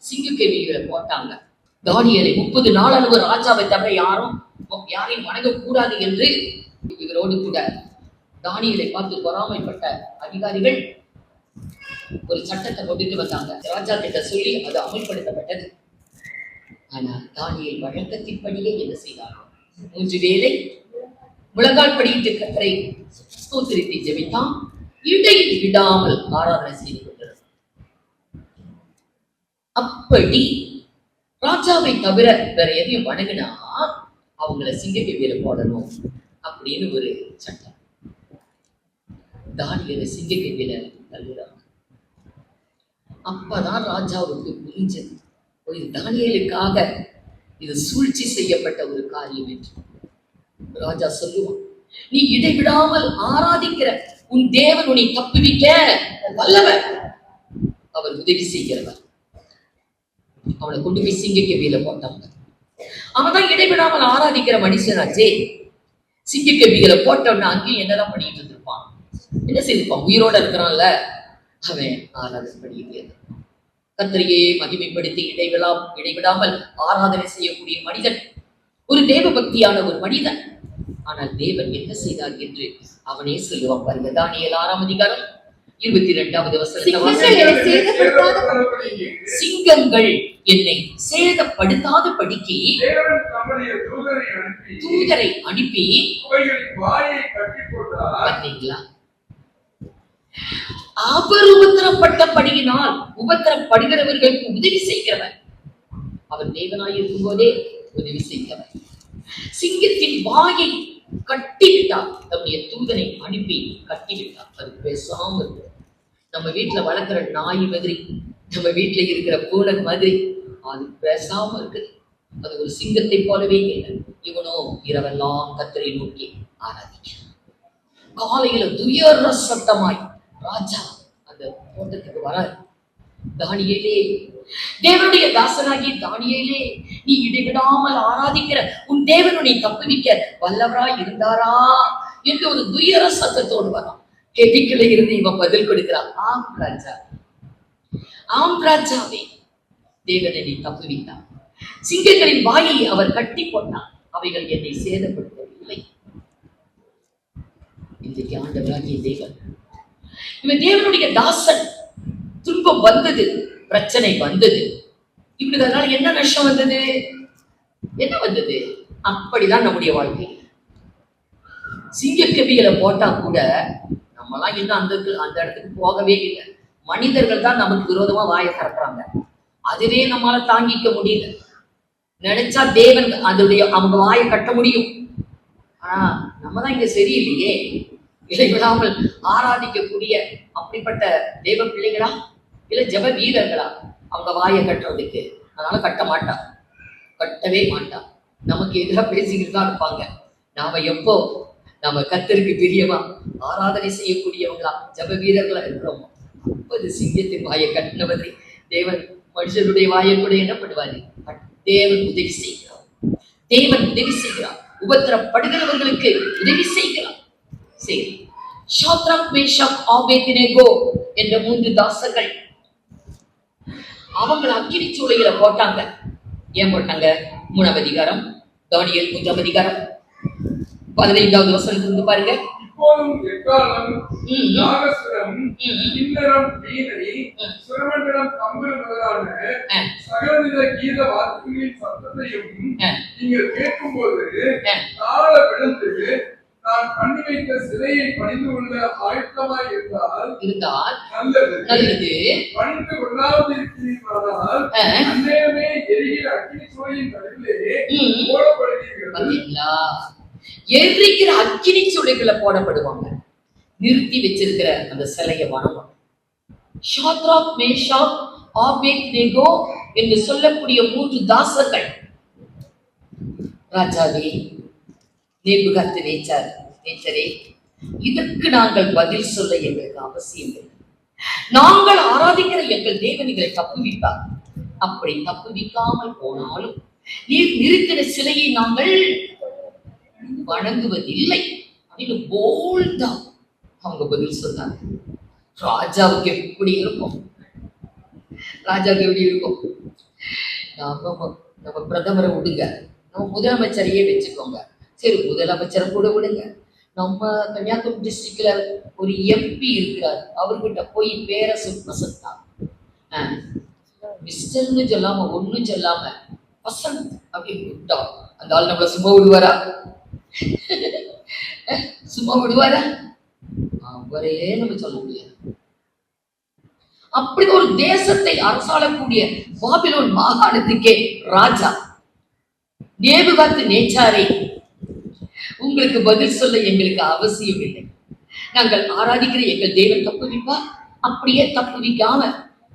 சிங்கக்கேவிகளை போட்டாங்க. தானியேலை 30 நாள் அளவு ராஜாவை தவிர யாரையும் வணங்கக்கூடாது என்று இவரோடு கூட தானியேலை பார்த்து பொறாமைப்பட்ட அதிகாரிகள் ஒரு சட்டத்தை கொண்டுட்டு வந்தாங்க. ராஜா கிட்ட சொல்லி அது அமல்படுத்தப்பட்டது. ஆனால் தானியேல் வழக்கத்தின்படியே என்ன செய்தார்? 3 வேளை முழங்கால் படியிட்டு கர்த்தரை ஸ்தோத்திரித்து ஜெபித்தான். இடையில் விடாமல் ஆராதனை செய்து கொண்டிருந்தார். அப்படி ராஜாவை தவிர வேற எதையும் வணங்கினா அவங்கள சிங்கக்கேவியில போடணும் அப்படின்னு ஒரு சட்டம். தானியேலை சிங்கக்கேவியில தள்ளுறாங்க. அப்பதான் ராஜாவுக்கு புரிஞ்சது, இது தானியேலுக்காக இது சூழ்ச்சி செய்யப்பட்ட ஒரு காரியம் என்று. ராஜா சொல்லுவான், நீ இடைவிடாமல் ஆராதிக்கிற உன் தேவன் உன்னை தப்புவிக்க வல்லவர், அவர் உதவி செய்கிறவர். அவனை கொண்டு போய் சிங்கக்கேவியில போட்டாங்க. அவன் தான் இடைவிடாமல் ஆராதிக்கிற மனுஷனாச்சே. சிங்கக்கேவியில போட்டவன அங்கேயும் என்னதான் பண்ணிட்டு இருந்திருப்பான்? என்ன செய்திருப்பான்? உயிரோட இருக்கிறான்ல, அவன் ஆராதனை பண்ணிட்டு கர்த்தரையே மகிமைப்படுத்தி இடைவிடாமல் ஆராதனை செய்யக்கூடிய மனிதன், ஒரு தேவ பக்தியான ஒரு மனிதன். ஆனால் தேவன் என்ன செய்தார் என்று அவனே சொல்லுவான். பாருங்க, தானியேல் 6ஆம் அதிகாரம் 22வது சிங்கங்கள் என்னை சேதப்படுத்தாத படிக்கு தூதரை அனுப்பி பார்த்தீங்களா? அவர் உபத்திரப்பட்டபடியினால் உபத்திரப்படுகிறவர்களுக்கு உதவி செய்கிறவர். அவர் தேவனாய் இருக்கும் போதே உதவி செய்கிறவர். சிங்கத்தின் வாயை கட்டிவிட்டார். நம்முடைய தூதனை அனுப்பி கட்டிவிட்டார். அது பேசாம இருக்கு. நம்ம வீட்டுல வளர்க்கிற நாய் மாதிரி, நம்ம வீட்டுல இருக்கிற பூனை மாதிரி அது பேசாம இருக்குது. அது ஒரு சிங்கத்தை போலவே இல்லை. இவனோ இரவெல்லாம் கர்த்தரை நோக்கி ஆராதிக்கிறான். காலையில துயர சத்தமாய் ராஜா அந்த தோட்டத்துக்கு வர, தானியேலே, தேவனுடைய தாசனாகி தானியேலே, நீ இடைவிடாமல் ஆராதிக்கிற உன் தேவனுடைய தப்புவிக்க வல்லவராய் இருந்தாரா என்று ஒரு துயர சத்தத்தோடு வரான். கெதிக்குள்ள இருந்து இவன் பதில் கொடுக்கிறான், ஆம் ராஜா, ஆம் ராஜாவே, தேவனை நீ தப்புவித்தான். சிங்கங்களின் வாயை அவர் கட்டி போட்டார். அவைகள் என்னை சேதப்படுத்தவில்லை. இன்றைக்கு ஆண்டவராகிய தேவன், இவன் தேவனுடைய தாசன். துன்பம் வந்தது, பிரச்சனை வந்தது, இவனுக்கு அதனால என்ன நஷ்டம் வந்தது? என்ன வந்தது? அப்படிதான் நம்முடைய வாழ்க்கை. சிங்கக்கேவியில போட்டா கூட நம்மலாம் இன்னும் அந்த இடத்துக்கு போகவே இல்லை. மனிதர்கள் தான் நமக்கு விரோதமா வாயை திறக்கிறாங்க. அதுவே நம்மளால தாங்கிக்க முடியல. நினைச்சா தேவன் அவங்க வாயை கட்ட முடியும். ஆனா நம்ம தான் இங்க சரியில்லையே. இடைவிடாமல் ஆராதிக்கக்கூடிய அப்படிப்பட்ட தேவ பிள்ளைகளா இல்ல ஜெப வீரர்களா அவங்க வாயை கட்டுறதுக்கு? அதனால கட்ட மாட்டான், கட்டவே மாட்டான். நமக்கு எதிராக பேசிக்கிட்டு தான் இருப்பாங்க. நாம எப்போ நம்ம கர்த்தருக்கு பிரியமா ஆராதனை செய்யக்கூடியவங்களா ஜெப வீரர்களா இருக்கிறோமோ அப்போது சிங்கத்தின் வாயை கட்டினவரை தேவன் மனுஷனுடைய வாயை கூட என்ன பண்ணுவாரு? தேவன் உதவி செய்கிறார். தேவன் உதவி செய்கிறார். உபத்திரப்படுகிறவர்களுக்கு உதவி செய்கிறார். சரி, ஷாத்ராக், மேஷாக், ஆபேத்நேகோ என்ற 3 தாசர்கள் அவங்களை அக்கினி சூளையில போட்டாங்க. ஏன் போட்டாங்க? 3ஆம் அதிகாரம் தானியேல் 3ஆம் அதிகாரம் 15வது வசனத்திலிருந்து பாருங்க. இப்போதும் எக்காலம், நாகசுரம், கின்னரம், வீணை, சுரமண்டலம், தம்புரு முதலான சகலவித கீத வாத்தியங்களின் சத்தத்தையும் நீங்கள் கேட்கும்போது தாழ விழுந்து நான் பண்ணி வைத்த சிலையை பணிந்து கொள்ள ஆயத்தமாய் இருந்தால் நல்லது. பணிந்து கொள்ளாமல் இருக்கிறீர்களானால் அந்நேரமே எரிகிற அக்கினி சூளையின் நடுவிலே போடப்படுவீர்கள். எரிக்கிற அக்கினி சூளைக்குள்ள போடப்படுவாங்க. நிறுத்தி வச்சிருக்கிற அந்த சிலையை வணங்கும். ஷாத்ராக், மேஷாக், ஆபேத்நேகோ என்று சொல்லக்கூடிய 3 தாசர்கள் ராஜாவே, நேச்சரே, இதற்கு நாங்கள் பதில் சொல்ல எங்களுக்கு அவசியம் இல்லை. நாங்கள் ஆராதிக்கிற எங்கள் தேவனிகளை தப்புவிப்பார். அப்படி தப்புவிக்காமல் போனாலும் நீர் நிறுத்தின சிலையை நாங்கள் வணங்குவதில்லை அப்படின்னு போல்டா அவங்க பதில் சொன்னாங்க. ராஜாவுக்கு எப்படி இருக்கும்? நம்ம பிரதமரை விடுங்க, நம்ம முதலமைச்சரையே வச்சுக்கோங்க. சரி, முதலமைச்சரை கூட விடுங்க. நம்ம கன்னியாகுமரி டிஸ்ட்ரிக்ட்ல ஒரு எம்பி இருக்கிறார், அவர்கிட்ட போய் பேரை சொன்னா மிஸ்டர்னு சொல்லாம ஒன்னும் சொல்லாம வசந்த் அப்படின்னு கூப்பிட்டா அந்த ஆள் நம்மள சும்மா விடுவாரா? அவரையே நம்ம சொல்ல முடியாது. அப்படி ஒரு தேசத்தை அரசாளக்கூடிய பாபிலோன் மாகாணத்துக்கே ராஜா நேபுகாத்நேச்சாரே, உங்களுக்கு பதில் சொல்ல எங்களுக்கு அவசியம் இல்லை. நாங்கள் ஆராதிக்கிற எங்கள் தேவன் தப்புவிப்பார். அப்படியே தப்புவிக்காம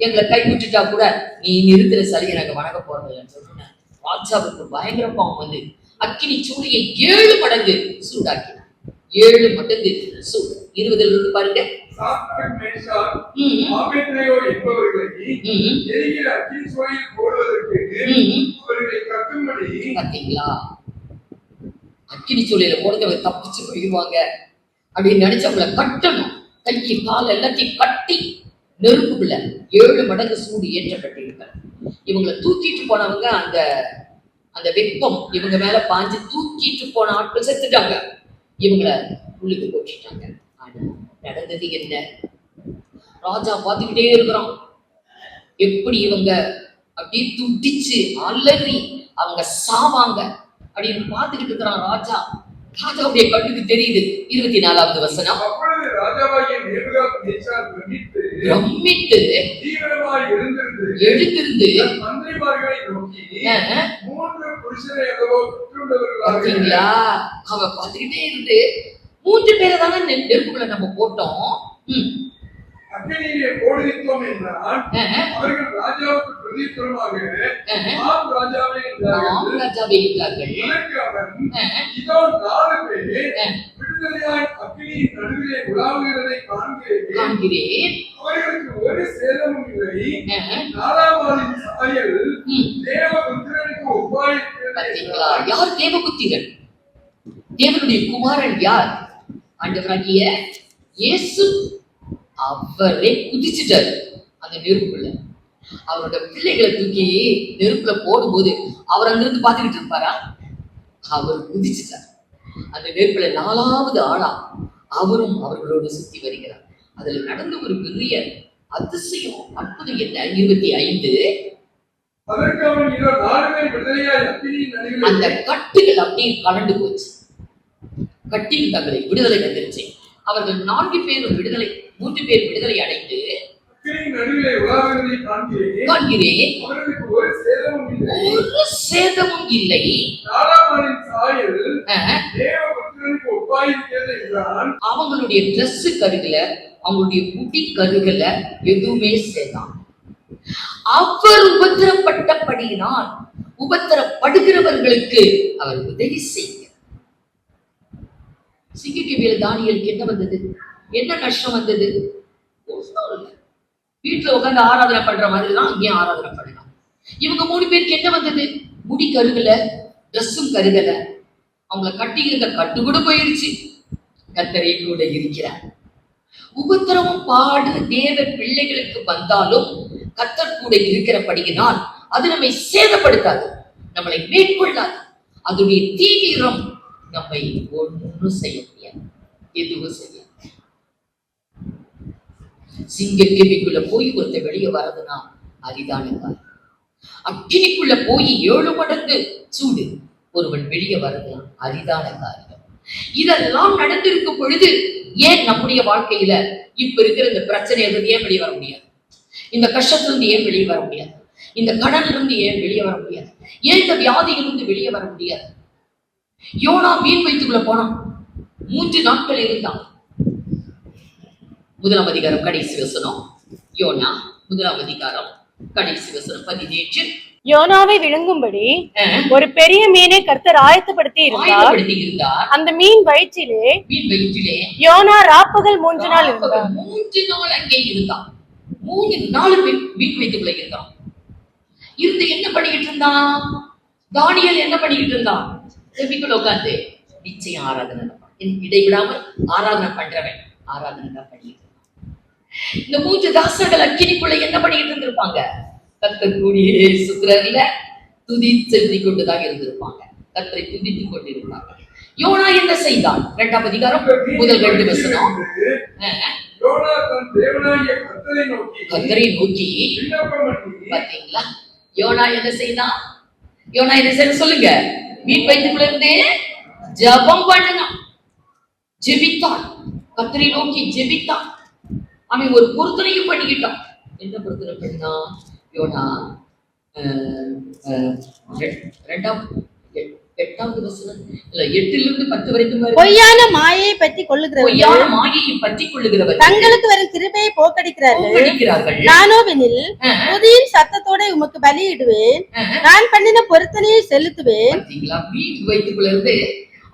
எங்களை கைவிட்டுட்டா கூட நீ நிறுத்துற சிலையை நாங்க வணங்க போறதில்லைன்னு சொன்ன ராஜாவுக்கு பயங்கர பாவம் வந்து அக்கினி சூளையை 7 மடங்கு சூடாக்கினார். 7 மடங்கு சூடு. 20 இருந்து பாருங்க. சாத்ராக், மேஷாக், ஆபேத்நேகோ என்பவர்களை எரிகிற அக்கினி சூளையில் போடுவதற்கு அவர்களை கட்டும்படி. பாத்தீங்களா, அக்கினி சூளையில போடுறவங்க தப்பிச்சு போயிடுவாங்க அப்படின்னு நினைச்சவங்களை கட்டணும். கையை கால் எல்லாத்தையும் கட்டி நெருப்புக்குள்ள 7 மடங்கு சூடு ஏற்றப்பட்டிருக்காங்க. இவங்களை தூக்கிட்டு போனவங்க அந்த அந்த வெப்பம் இவங்க மேல பாஞ்சு தூக்கிட்டு போன ஆட்கள் செத்துட்டாங்க. இவங்களை உள்ளுக்கு போட்டுட்டாங்க. ஆனா நடந்தது என்ன? ராஜா பார்த்துக்கிட்டே இருக்கிறான். எப்படி இவங்க அப்படியே துடிச்சு அலறி அவங்க சாவாங்க அப்படின்னு பார்த்துக்கிட்டு இருக்கிறான் ராஜா. ராஜாவுடைய கண்ணுக்கு தெரியுது. 24வது வசனம். அப்பொழுது ராஜாவாகிய நேபுகாத்நேச்சார் பிரமித்து தீவிரமாய் எழுந்திருந்து மந்திரிமார்களை நோக்கி 3 புருஷரை அல்லவோ பெற்றுள்ளவர்களாக. அவ பார்த்துக்கிட்டே இருந்து 3 பேரை தானே நெருப்புக்குள்ள நம்ம போட்டோம், அக்கினியிலே போடுவித்தோம் என்றால் அவர்கள் ராஜாவுக்கு பிரதியுத்தரமாக ஆம் ராஜாவே என்றார்கள். அதற்கு அவன், இதோ 4 பேர் விடுதலையாய் அக்கினியின் நடுவிலே உலாவுகிறதை காண்கிறேன். அவர்களுக்கு ஒரு சேதமும் இல்லை. 4ஆம் ஆளின் சாயல் தேவபுத்திரனுக்கு ஒப்பாயிருக்கிறது. யார் தேவபுத்திரன்? தேவனுடைய குமாரன் யார்? ஆண்டவராகிய இயேசு. அவரே குதிச்சுட்டாரு அந்த நெருப்புல. அவரோட பிள்ளைகளை தூக்கி நெருப்புல போடும்போது அவர் அங்கிருந்து பார்த்துக்கிட்டு இருப்பாரா? அவர் குதிச்சுட்டார் அந்த நெருப்புல. 4வது ஆளா அவரும் அவர்களோடு சுத்தி வருகிறார். அதுல நடந்த ஒரு பெரிய அதிசயம் அற்புதம் என்ன? 25. அதற்கு அவன், இதோ 4 பேர் விடுதலையாய் அக்கினியின் நடுவிலே. அந்த கட்டுகள் அப்படியே கலண்டு போச்சு. கட்டில் தங்களை விடுதலை வந்துருச்சு. அவர்கள் 4 பேரும் விடுதலை, 3 பேர் விடுதலை அடைந்து நடுவிலே உலாவுகிறதை காண்கிறேன். அவர்களுக்கு ஒரு சேதமும் இல்லை. 4ஆம் ஆளின் சாயல் தேவபுத்திரனுக்கு ஒப்பாயிருக்கிறது என்றான். அவங்களுடைய Dress கருகல, அவங்களுடைய முடி கருகல, எதுவுமே சேதம். அவர் உபத்திரப்பட்டபடியினால் உபத்திரப்படுகிறவர்களுக்கு அவர் உதவி செய்கிறார். சிங்கக்கேபியில தானியேலுக்கு என்ன வந்தது? என்ன கஷ்டம் வந்தது? வீட்டுல உட்காந்து ஆராதனை பண்ற மாதிரிதான் இங்கேயும் ஆராதனை பண்ணலாம். இவங்க 3 பேருக்கு என்ன வந்தது? முடி கருகல, ட்ரெஸ்ஸும் கருகல, அவங்கள கட்டி இருந்த கட்டு கூட போயிருச்சு. கர்த்தரே கூட இருக்கிறார். உபத்திரமும் பாடு தேவ பிள்ளைகளுக்கு வந்தாலும் கர்த்தர் கூட இருக்கிறபடியினால் அது நம்மை சேதப்படுத்தாது, நம்மளை மேற்கொள்ளாது. அதனுடைய தீவிரம் நம்மை ஒன்றும் செய்ய முடியாது, எதுவும் செய்யாது. சிங்கக்கேபிக்குள்ள போய் ஒருத்த வெளியே வர்றதுன்னா அரிதான காரியம். அக்கினிக்குள்ள போய் 7 மடங்கு சூடு ஒருவன் வெளியே வர்றதுன்னா அரிதான காரியம். இதெல்லாம் நடந்திருக்கும் பொழுது ஏன் நம்முடைய வாழ்க்கையில இப்ப இருக்கிற இந்த பிரச்சனையிலிருந்து ஏன் வெளியே வர முடியாது? இந்த கஷ்டத்திலிருந்து ஏன் வெளியே வர முடியாது? இந்த கடன்ல இருந்து ஏன் வெளியே வர முடியாது? ஏன் இந்த வியாதியிலிருந்து வெளியே வர முடியாது? யோனா மீன் வயிற்றுக்குள்ள போனான், 3 நாட்கள் இருந்தான். 1ஆம் அதிகாரம் கடைசி வசனம். யோனா 1ஆம் அதிகாரம் கடைசி வசனம் 17. யோனாவை விழுங்கும்படி ஒரு பெரிய மீனை கர்த்தர் ஆயத்தப்படுத்தி இருந்தார். அந்த மீன் வயிற்றிலே யோனா ராப்பகல் 3 நாள் இருந்தார். 3 நாள் அங்கே இருந்தான். 3 நாள் வீட்டு வைத்துக்குள்ள இருந்தான். இருந்து என்ன பண்ணிக்கிட்டு இருந்தான்? தானியேல் என்ன பண்ணிக்கிட்டு இருந்தான்? வீட்டுக்குள்ள உட்கார்ந்து நிச்சயம் ஆராதனை இடைவிடாமல் ஆராதனை பண்றவன் ஆராதனை தான் பண்ணிட்டு இருந்தான். இந்த 3 தாசர்கள் அக்கினிக்குள்ள என்ன பண்ணிட்டு இருந்திருப்பாங்க? கர்த்தர் கூடியே சுத்திரர்ல துதி செலுத்தி கொண்டுதான் இருந்திருப்பாங்க. கர்த்தரை துதித்துக் கொண்டிருப்பாங்க. யோனா என்ன செய்தான்? 2ஆம் அதிகாரம் முதல் 2 வசனம். யோனா தன் தேவனாகிய கர்த்தரை நோக்கி பாத்தீங்களா? யோனா என்ன செய்தான்? யோனா என்ன செய்ய சொல்லுங்க. மீன் வயிற்றுக்குள்ள இருந்தே ஜெபம் பண்ணுனான், ஜெபித்தான், கர்த்தரை நோக்கி ஜெபித்தான். அவன் ஒரு பொருத்தனையும் பண்ணிக்கிட்டான். என்ன பொருத்தனை பண்ணா? யோனா 8வது வசனம் இல்ல 8லிருந்து 10 வரைக்கும் பொய்யான மாயை பற்றி கொள்ளுகிறவர்கள் தங்களுக்கு வரும் கிருபையை போக்கடிக்கிறார்கள். நானோவெனில் துதியின் சத்தத்தோட உமக்கு பலியிடுவேன், நான் பண்ணின பொருத்தனையை செலுத்துவேன். வீட்டு வயிற்றுக்குள்ள இருந்து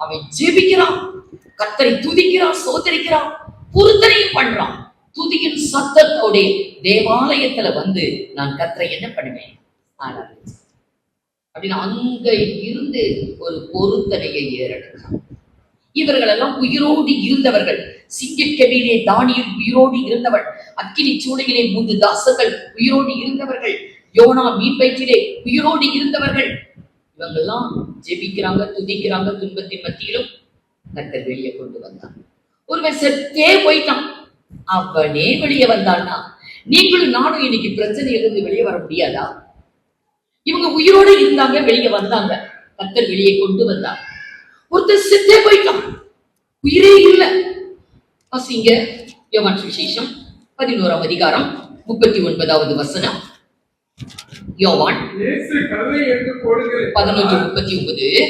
அவன் ஜெபிக்கிறான், கர்த்தரை துதிக்கிறான், சோதரிக்கிறான், பொருத்தனையும் பண்றான். துதியின் சத்தத்தோட தேவாலயத்துல வந்து நான் கர்த்தரை என்ன பண்ணுவேன்? ஆராதிச்சேன் அப்படின்னு அங்க இருந்து ஒரு பொருத்தனையை ஏறெடுக்கிறான். இவர்கள் எல்லாம் உயிரோடு இருந்தவர்கள். சிங்கக்கெபியிலே தானியேல் உயிரோடு இருந்தவள், அக்கினி சூளையிலே 3 தாசர்கள் உயிரோடு இருந்தவர்கள், யோனா மீன் வயிற்றிலே உயிரோடு இருந்தவர்கள். இவங்கெல்லாம் ஜெபிக்கிறாங்க, துதிக்கிறாங்க. துன்பத்தின் மத்தியிலும் கர்த்தர் வெளியே கொண்டு வந்தான். ஒருவன் செத்தே போயிட்டான், அவனே வெளியே வந்தான்னா நீங்களும் நானும் இன்னைக்கு பிரச்சனையிலிருந்து வெளியே வர முடியாதா? இவங்க உயிரோடு இருந்தாங்க, வெளியே வந்தாங்க, கர்த்தர் வெளியே கொண்டு வந்தாங்க. ஒருத்தர் செத்தே போயிட்டான், உயிரே இல்லை. வாசிங்க யோவான் சுவிசேஷம் 11ஆம் அதிகாரம் 39வது வசனம். யோவான் 11:39.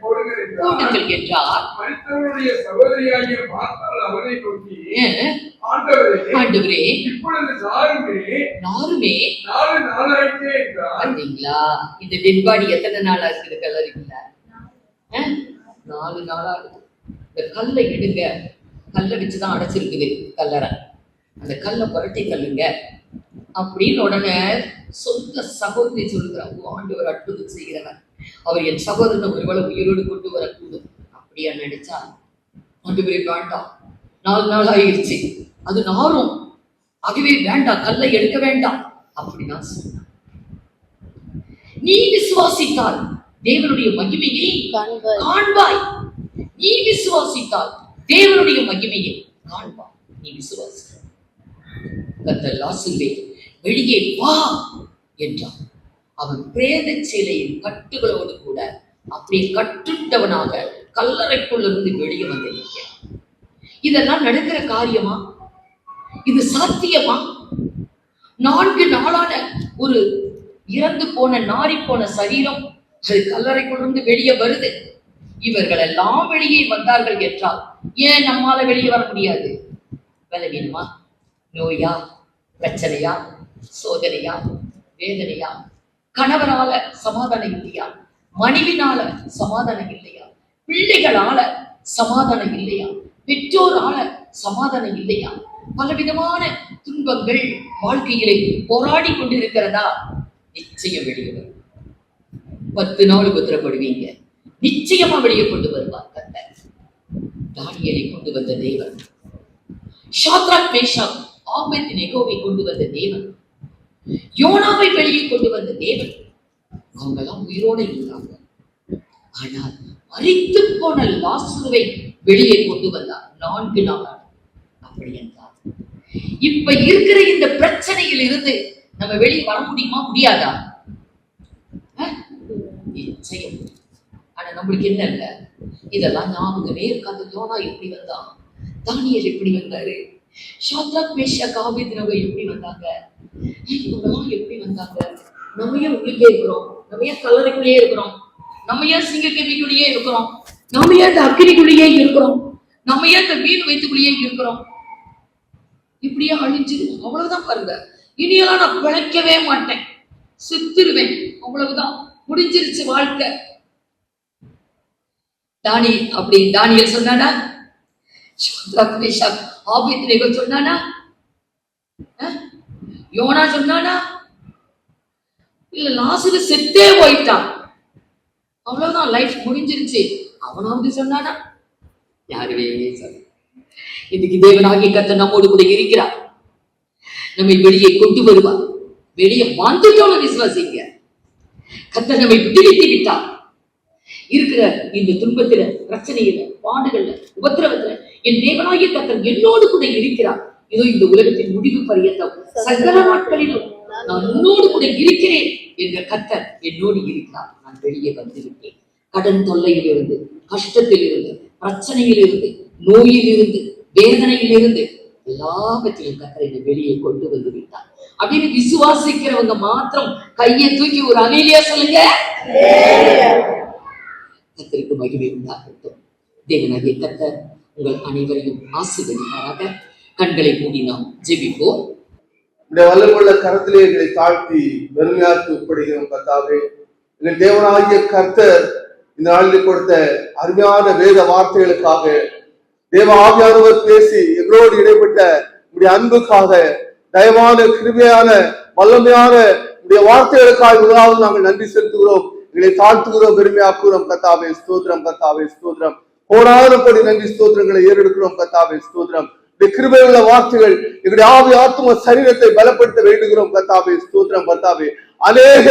போடுங்கள் என்றார். சகோதரியாகிய மார்த்தாள் அவரை நோக்கி, ஆண்டவரே இப்பொழுது நாருமே 4 நாளாயிற்றே என்றார். பாத்தீங்களா? இந்த டெட் பாடி எத்தனை நாளா இருக்குது கல்லறைக்குள்ள? 4 நாளா இருக்கு. இந்த கல்லை எடுங்க, கல்லை வச்சுதான் அடைச்சிருக்குது கல்லறை. அந்த கல்லை புரட்டி தள்ளுங்க அப்படின்னு உடனே சொந்த சகோதரி சொல்லுகிறாங்க. ஆண்டவர் அற்புதம் செய்கிறவர், அவர் என் சகோதரனை ஒருவேளை உயிரோடு கொண்டு வரக்கூடும் அப்படியா நினைச்சா? ஆண்டவரே வேண்டாம், 4 நாள் ஆயிடுச்சு, அது நாரும், ஆகவே வேண்டாம், கல்லை எடுக்க வேண்டாம் அப்படின்னா சொன்னான். நீ விசுவாசித்தால் தேவனுடைய மகிமையை காண்பாய். நீ விசுவாசித்தால் தேவனுடைய மகிமையை காண்பாய். நீ விசுவாசி. கர்த்தர் லாசருவே வெளியே வா என்றான். அவன் பிரேத சிலையின் கட்டுகளோடு கூட அப்படியே கட்டுண்டவனாக கல்லறைக்குள்ளிருந்து வெளியே வந்து நிற்கிறான். இதெல்லாம் நடக்கிற காரியமா? இது சாத்தியமா? 4 நாளான ஒரு இறந்து போன நாரி போன சரீரம் அது கல்லறைக்குள்ளிருந்து வெளியே வருது. இவர்கள் எல்லாம் வெளியே வந்தார்கள் என்றால் ஏன் நம்மால வெளியே வர முடியாது? பலவீனமா, நோயா, பிரச்சனையா, சோதனையா, வேதனையா, கணவரால சமாதானம் இல்லையா, மனைவினால சமாதானம் இல்லையா, பிள்ளைகளால சமாதானம் இல்லையா, பெற்றோரால சமாதானம் இல்லையா, பலவிதமான துன்பங்கள் வாழ்க்கையிலே போராடி கொண்டிருக்கிறதா? நிச்சயம் வெளியே வரும். 10 நாள் உபத்திரப்படுவீங்க, நிச்சயமா வெளியே கொண்டு வருவார் கர்த்தர். தானியேலை கொண்டு வந்த தேவன், ஷாத்ராக் மேஷாக் ஆபேத்நேகோவை கொண்டு வந்த தேவன், யோனாவை வெளியே கொண்டு வந்த தேவன், அவங்க எல்லாம் உயிரோட இருந்தாங்க. ஆனால் மரித்து போன லாசருவை வெளியே கொண்டு வந்தார் 4 நாள். அப்படி என்றார். இப்ப இருக்கிற இந்த பிரச்சனையில் இருந்து நம்ம வெளியே வர முடியுமா? முடியாதா? நிச்சயம். ஆனா நம்மளுக்கு என்ன இல்ல, இதெல்லாம் ஞாபகமே இருக்காது. யோனா எப்படி வந்தான், தானியேல் எப்படி வந்தாரு, ஷாத்ராக் மேஷாக் ஆபேத்நேகோ எப்படி வந்தாங்க, இவங்கெல்லாம் எப்படி வந்தாங்க? நம்ம ஏன் உள்ளே இருக்கிறோம்? நம்ம ஏன் கல்லறைக்குள்ளேயே இருக்கிறோம்? நம்ம ஏன் சிங்கக்கெபிக்குள்ளேயே இருக்கிறோம்? நம்ம ஏன் இந்த அக்கினிக்குள்ளேயே இருக்கிறோம்? நம்ம ஏன் இந்த மீன் வயிற்றுக்குள்ளேயே இருக்கிறோம்? இப்படியே அழிஞ்சு அவ்வளவுதான் பாருங்க. இனியெல்லாம் நான் பிழைக்கவே மாட்டேன், சுத்துருவேன், அவ்வளவுதான், முடிஞ்சிருச்சு வாழ்க்கை. தானியேல் சொன்னானா? ஆபேத்நேகோ சொன்னானா? யோனா சொன்னானா? இல்ல லாசரு செத்தே போயிட்டான், அவ்வளவுதான், லைஃப் முடிஞ்சிருச்சு, அவனாவது சொன்னானா? யாருமே சொல்ல. இன்னைக்கு தேவனாகிய கர்த்தர் நம்மோடு கூட இருக்கிறார், நம்மை வெளியே கொண்டு வருவார். வெளியே வந்துட்டோம்னு விசுவாசிங்க. கர்த்தர் நம்மை விடுவித்து விட்டார். இருக்கிற இந்த துன்பத்துல, பிரச்சனையில, பாடுகள்ல, உபத்திரவத்துல என் தேவனாகிய கர்த்தர் என்னோடு கூட இருக்கிறார். இதோ இந்த உலகத்தின் முடிவு பரியந்தம் சகல நாட்களிலும் நான் உன்னோடு கூட இருக்கிறேன் என்ற கர்த்தர் என்னோடு இருக்கிறார். நான் வெளியே வந்துவிட்டேன். கடன் தொல்லையில் இருந்து, கஷ்டத்தில் இருந்து, பிரச்சனையில் இருந்து, நோயில் இருந்து, வேதனையில் இருந்து எல்லாவற்றையும் கர்த்தர் என்னை வெளியே கொண்டு வந்து விட்டார். அப்படின்னு விசுவாசிக்கிறவங்க மாத்திரம் கையை தூக்கி ஒரு அமேலியா சொல்லுங்க. கர்த்தருக்கு மகிமை உண்டாகட்டும். தேவனாகிய கர்த்தர் உங்கள் அனைவரையும் ஆசீர்வதிப்பாராக. கண்களை மூடி நாம் ஜெபிப்போம். இந்த வல்லமுள்ள கரத்திலே எங்களை தாழ்த்தி வெறுமையாக்கி ஒப்படைக்கிறோம் கர்த்தாவே. எங்கள் தேவனாகிய கர்த்தர் இந்த நாளில் கொடுத்த அருமையான வேத வார்த்தைகளுக்காக, தேவ ஆவியானவர் பேசி எங்களோடு இடைப்பட்ட உடைய அன்புக்காக, தயவான கிருபையான வல்லமையான உடைய வார்த்தைகளுக்காக முதலாவது நாங்கள் நன்றி செலுத்துகிறோம். எங்களை தாழ்த்துகிறோம், பெருமையாக்குகிறோம் கர்த்தாவே. ஸ்தோத்திரம் கர்த்தாவே, ஸ்தோத்திரம். கோடான கோடி நன்றி ஸ்தோத்திரங்களை ஏறெடுக்கிறோம் கர்த்தாவே. ஸ்தோத்திரம். கிருபையுள்ள வார்த்தைகள் எங்களுடைய ஆவி ஆத்ம சரீரத்தை பலப்படுத்த வேண்டுகிறோம் கர்த்தாவே. ஸ்தோத்திரம் கர்த்தாவே. அநேக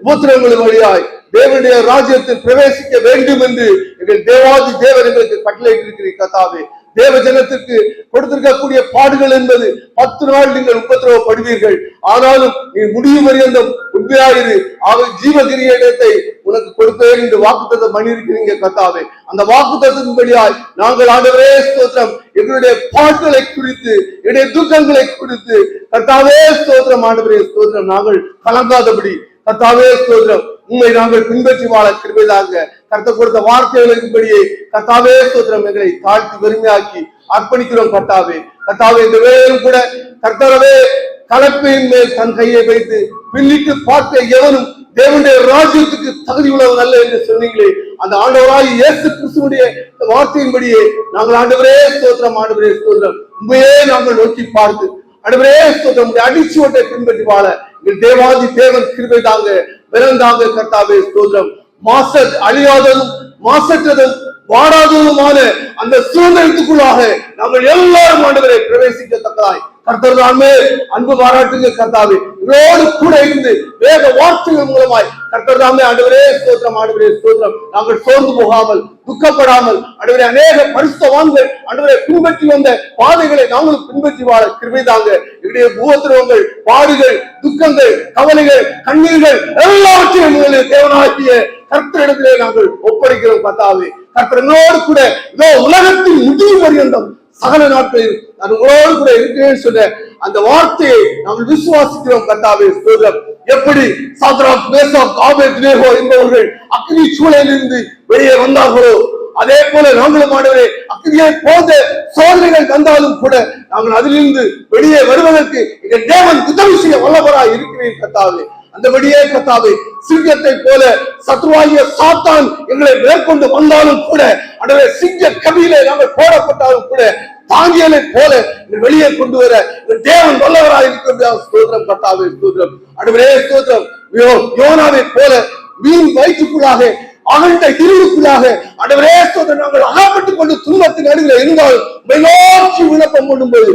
உபத்திரங்களின் வழியாய் தேவனுடைய ராஜ்யத்தில் பிரவேசிக்க வேண்டும் என்று எங்கள் தேவாதி தேவன் எங்களுக்கு கட்டளையிட்டிருக்கிறீர் கர்த்தாவே. தேவ ஜனத்திற்கு கொடுத்திருக்கக்கூடிய பாடுகள் என்பது 10 நாள் நீங்கள் உபத்திரவப்படுவீர்கள். ஆனாலும் நீ முடியும் பரியந்தம் உண்மையாயிரு, அவர் ஜீவ கிரீடத்தை உனக்கு கொடுப்பேன் என்று வாக்குத்தத்தம் பண்ணியிருக்கிறீங்க கர்த்தாவே. அந்த வாக்குத்தத்தின்படியாய் நாங்கள் ஆண்டவரே ஸ்தோத்திரம், எங்களுடைய பாடுகளை குறித்து, என்னுடைய துக்கங்களை குறித்து கர்த்தாவே ஸ்தோத்திரம், ஆண்டவரே ஸ்தோத்திரம், நாங்கள் கலங்காதபடி கர்த்தாவே ஸ்தோத்திரம் உண்மை நாங்கள் பின்பற்றி வாழ கிருபையாக கர்த்தர் கொடுத்த வார்த்தைகளின்படியே கர்த்தாவே ஸ்தோத்திரம் எங்களை தாழ்த்தி வெறுமையாக்கி அர்ப்பணிக்கிறோம் கர்த்தாவே. கர்த்தாவே இந்த வேளையிலும் கூட கர்த்தரவே கலப்பையின் மேல் தன் கையை வைத்து பின்னிட்டு பார்த்த எவனும் தேவனுடைய ராஜ்யத்துக்கு தகுதி உள்ளவன் அல்ல என்று சொன்னீங்களே, அந்த ஆண்டவராய் இயேசு கிறிஸ்துவுடைய வார்த்தையின்படியே நாங்கள் ஆண்டவரே ஸ்தோத்திரம், ஆண்டவரே ஸ்தோத்திரம் உண்மையே நாங்கள் நோக்கி பார்த்து ஆண்டவரே ஸ்தோத்திரம் அடிச்சுவட்டை பின்பற்றி வாழ எங்கள் தேவாதி தேவன் கிருபை தாங்க, பிறந்தாங்க கர்த்தாவே. ஸ்தோத்திரம். அழியாததும் மாசற்றதும் வாடாததுமான அந்த சுதந்திரத்துக்குள்ளாக நாங்கள் எல்லாரும் ஆண்டவரை பிரவேசிக்கத்தக்கதாய் கர்த்தர் தாமே அன்பு பாராட்டுங்க கர்த்தாவே. இதோடு கூட இருந்து வேத வார்த்தைகள் மூலமாய் கர்த்தர் தாமே ஆண்டவரே ஸ்தோத்திரம், ஆண்டவரே ஸ்தோத்திரம் நாங்கள் சோர்ந்து போகாமல் துக்கப்படாமல் ஆண்டவரே அநேக பரிசுத்தவான்கள் ஆண்டவரை பின்பற்றி வந்த பாதைகளை நாங்களும் பின்பற்றி வாழ கிருபை தாங்க. எங்களுடைய உபத்திரவங்கள், பாடுகள், துக்கங்கள், கவலைகள், கண்ணீர்கள் எல்லாவற்றையும் தேவனாகிய கர்த்தரிடத்திலே நாங்கள் ஒப்படைக்கிறோம் கர்த்தாவே. கர்த்தரோடு கூட இதோ உலகத்தின் முடிவு பரியந்தம் சகல நாட்களில் நான் உங்களோடு கூட இருக்கிறேன் சொன்ன அந்த வார்த்தையை நாங்கள் விசுவாசிக்கிறோம் கர்த்தாவே. ஸ்தோத்திரம். எப்படி சாத்ராக், மேஷாக், ஆபேத்நேகோ என்பவர்கள் அக்னி சூளையில் இருந்து வெளியே வந்தார்களோ, அதே போல நாங்களும் ஆண்டவரே அக்னியை போன்ற சோதனைகள் வந்தாலும் கூட நாங்கள் அதிலிருந்து வெளியே வருவதற்கு எங்கள் தேவன் உதவி செய்ய வல்லவராய் இருக்கிறேன் கர்த்தாவே. அந்தபடியே கர்த்தாவே சிங்கத்தை போல சத்ருவாகிய சாத்தான் எங்களை மேற்கொண்டு வந்தாலும் கூட, ஆண்டவரே சிங்க கவியிலே நாங்கள் போடப்பட்டாலும் கூட தாங்கியலை போல வெளியே கொண்டு வர தேவன் வல்லவராய் இருக்கிறார். ஸ்தோத்திரம் கர்த்தாவே. ஸ்தோத்திரம். ஆண்டவரே ஸ்தோத்திரம். யோனாவை போல மீன் வயிற்றுக்குள்ளாக அகண்ட இருளுக்குள்ளாக ஆண்டவரே ஸ்தோத்திரம் நாங்கள் அகப்பட்டுக் கொண்டு துன்பத்தின் நடுவில் இருந்தால் நோக்கி விண்ணப்பம் பண்ணும்போது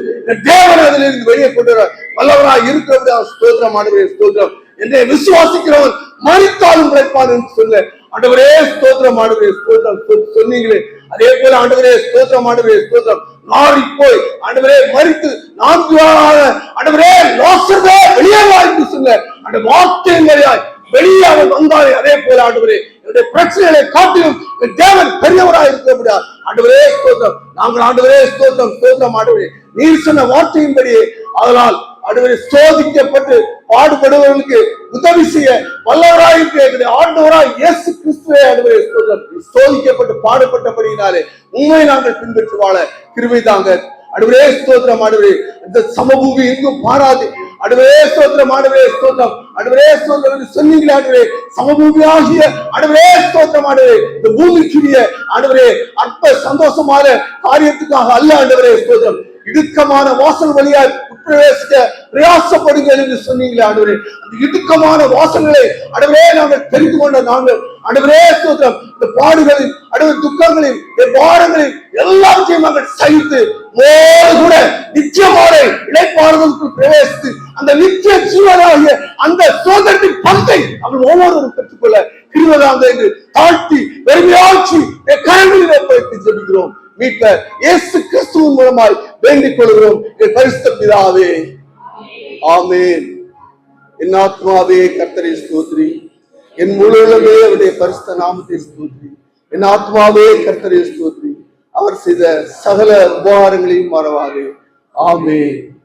தேவன் அதிலிருந்து வெளியே கொண்டு வர வல்லவராய் இருக்கிற ஸ்தோத்திரம். ஆண்டவரே ஸ்தோத்திரம். என்னை விசுவாசிக்கிறவன் மரித்தாலும் பிழைப்பான் என்று சொல்ல ஆண்டவரே ஸ்தோத்திரம், ஆண்டவரே ஸ்தோத்திரம் சொன்னீங்களே, அதே போல ஆண்டவரே ஸ்தோத்திரம், ஆண்டவரே ஸ்தோத்திரம் நாடி போய் ஆண்டவரே மரித்து 4 நாளாக ஆண்டவரே லாசருவே வெளியே வா என்று சொன்ன அந்த வார்த்தையின் வழியாய் வெளியே அவன் வந்தாரே, அதே போல ஆண்டவரே என்னுடைய பிரச்சனைகளை காட்டிலும் தேவன் பெரியவராய் இருக்க முடியாது. ஆண்டவரே ஸ்தோத்திரம். நாங்கள் ஆண்டவரே ஸ்தோத்திரம், ஸ்தோத்திரம் ஆண்டவரே நீர் சொன்ன வார்த்தையின்படியே அதனால் ஆண்டவரே சோதிக்கப்பட்டு பாடுபடுவர்களுக்கு உதவி செய்ய வல்லவராய் ஆண்டவராய் இயேசு கிறிஸ்துவே ஆண்டவரே ஸ்தோத்திரம். சோதிக்கப்பட்டு பாடுபட்டபடியினாலே உண்மை நாங்கள் பின்பற்றி வாழ கிருபை தாங்க. ஆண்டவரே ஸ்தோத்திரம். ஆண்டவரே இந்த சமபூமி எங்கும் மாறாது ஆண்டவரே ஸ்தோத்திரம், ஆண்டவரே ஸ்தோத்திரம், ஆண்டவரே ஸ்தோத்திரம் என்று சொன்னீங்களே ஆண்டவரே. சமபூமியாகிய ஆண்டவரே ஸ்தோத்திரம் ஆண்டவரே, இந்த பூமிக்குரிய ஆண்டவரே அற்ப சந்தோஷமான காரியத்துக்காக அல்ல ஆண்டவரே ஸ்தோத்திரம். இடுக்கமான வாசல் வழியால் உட்பிரவேசிக்க பிரயாசப்படுங்கள் என்று சொன்னீங்களே ஆண்டவரே. அந்த இடுக்கமான வாசல்களை ஆண்டவரே நாங்கள் தெரிந்து கொண்ட நாங்கள் ஆண்டவரே ஸ்தோத்திரம், இந்த பாடுகளில் ஆண்டவரே துக்கங்களில் பாரங்களில் எல்லாவற்றையும் நாங்கள் சகித்து கூட நிச்சயமான இளைப்பாறுதலுக்குள் பிரவேசித்து அந்த நிச்சய ஜீவனாகிய அந்த சோதனையின் பங்கை அவர்கள் ஒவ்வொருவரும் பெற்றுக்கொள்ள கிருபையாக என்று தாழ்த்தி பெருமையாட்சி கரங்களில் ஏற்படுத்தி ஜெபிக்கிறோம். மீட்பர் இயேசு கிறிஸ்துவின் மூலமாய் வேண்டிக் கொள்கிறோம் என் பரிசுத்த பிதாவே, ஆமென். என் ஆத்மாவே கர்த்தரை ஸ்தோத்திரி, என் முழு உள்ளமே அவருடைய பரிசுத்த நாமத்தை ஸ்தோத்திரி. என் ஆத்மாவே கர்த்தரை ஸ்தோத்திரி, அவர் செய்த சகல உபகாரங்களையும் மறவாதே. ஆமென்.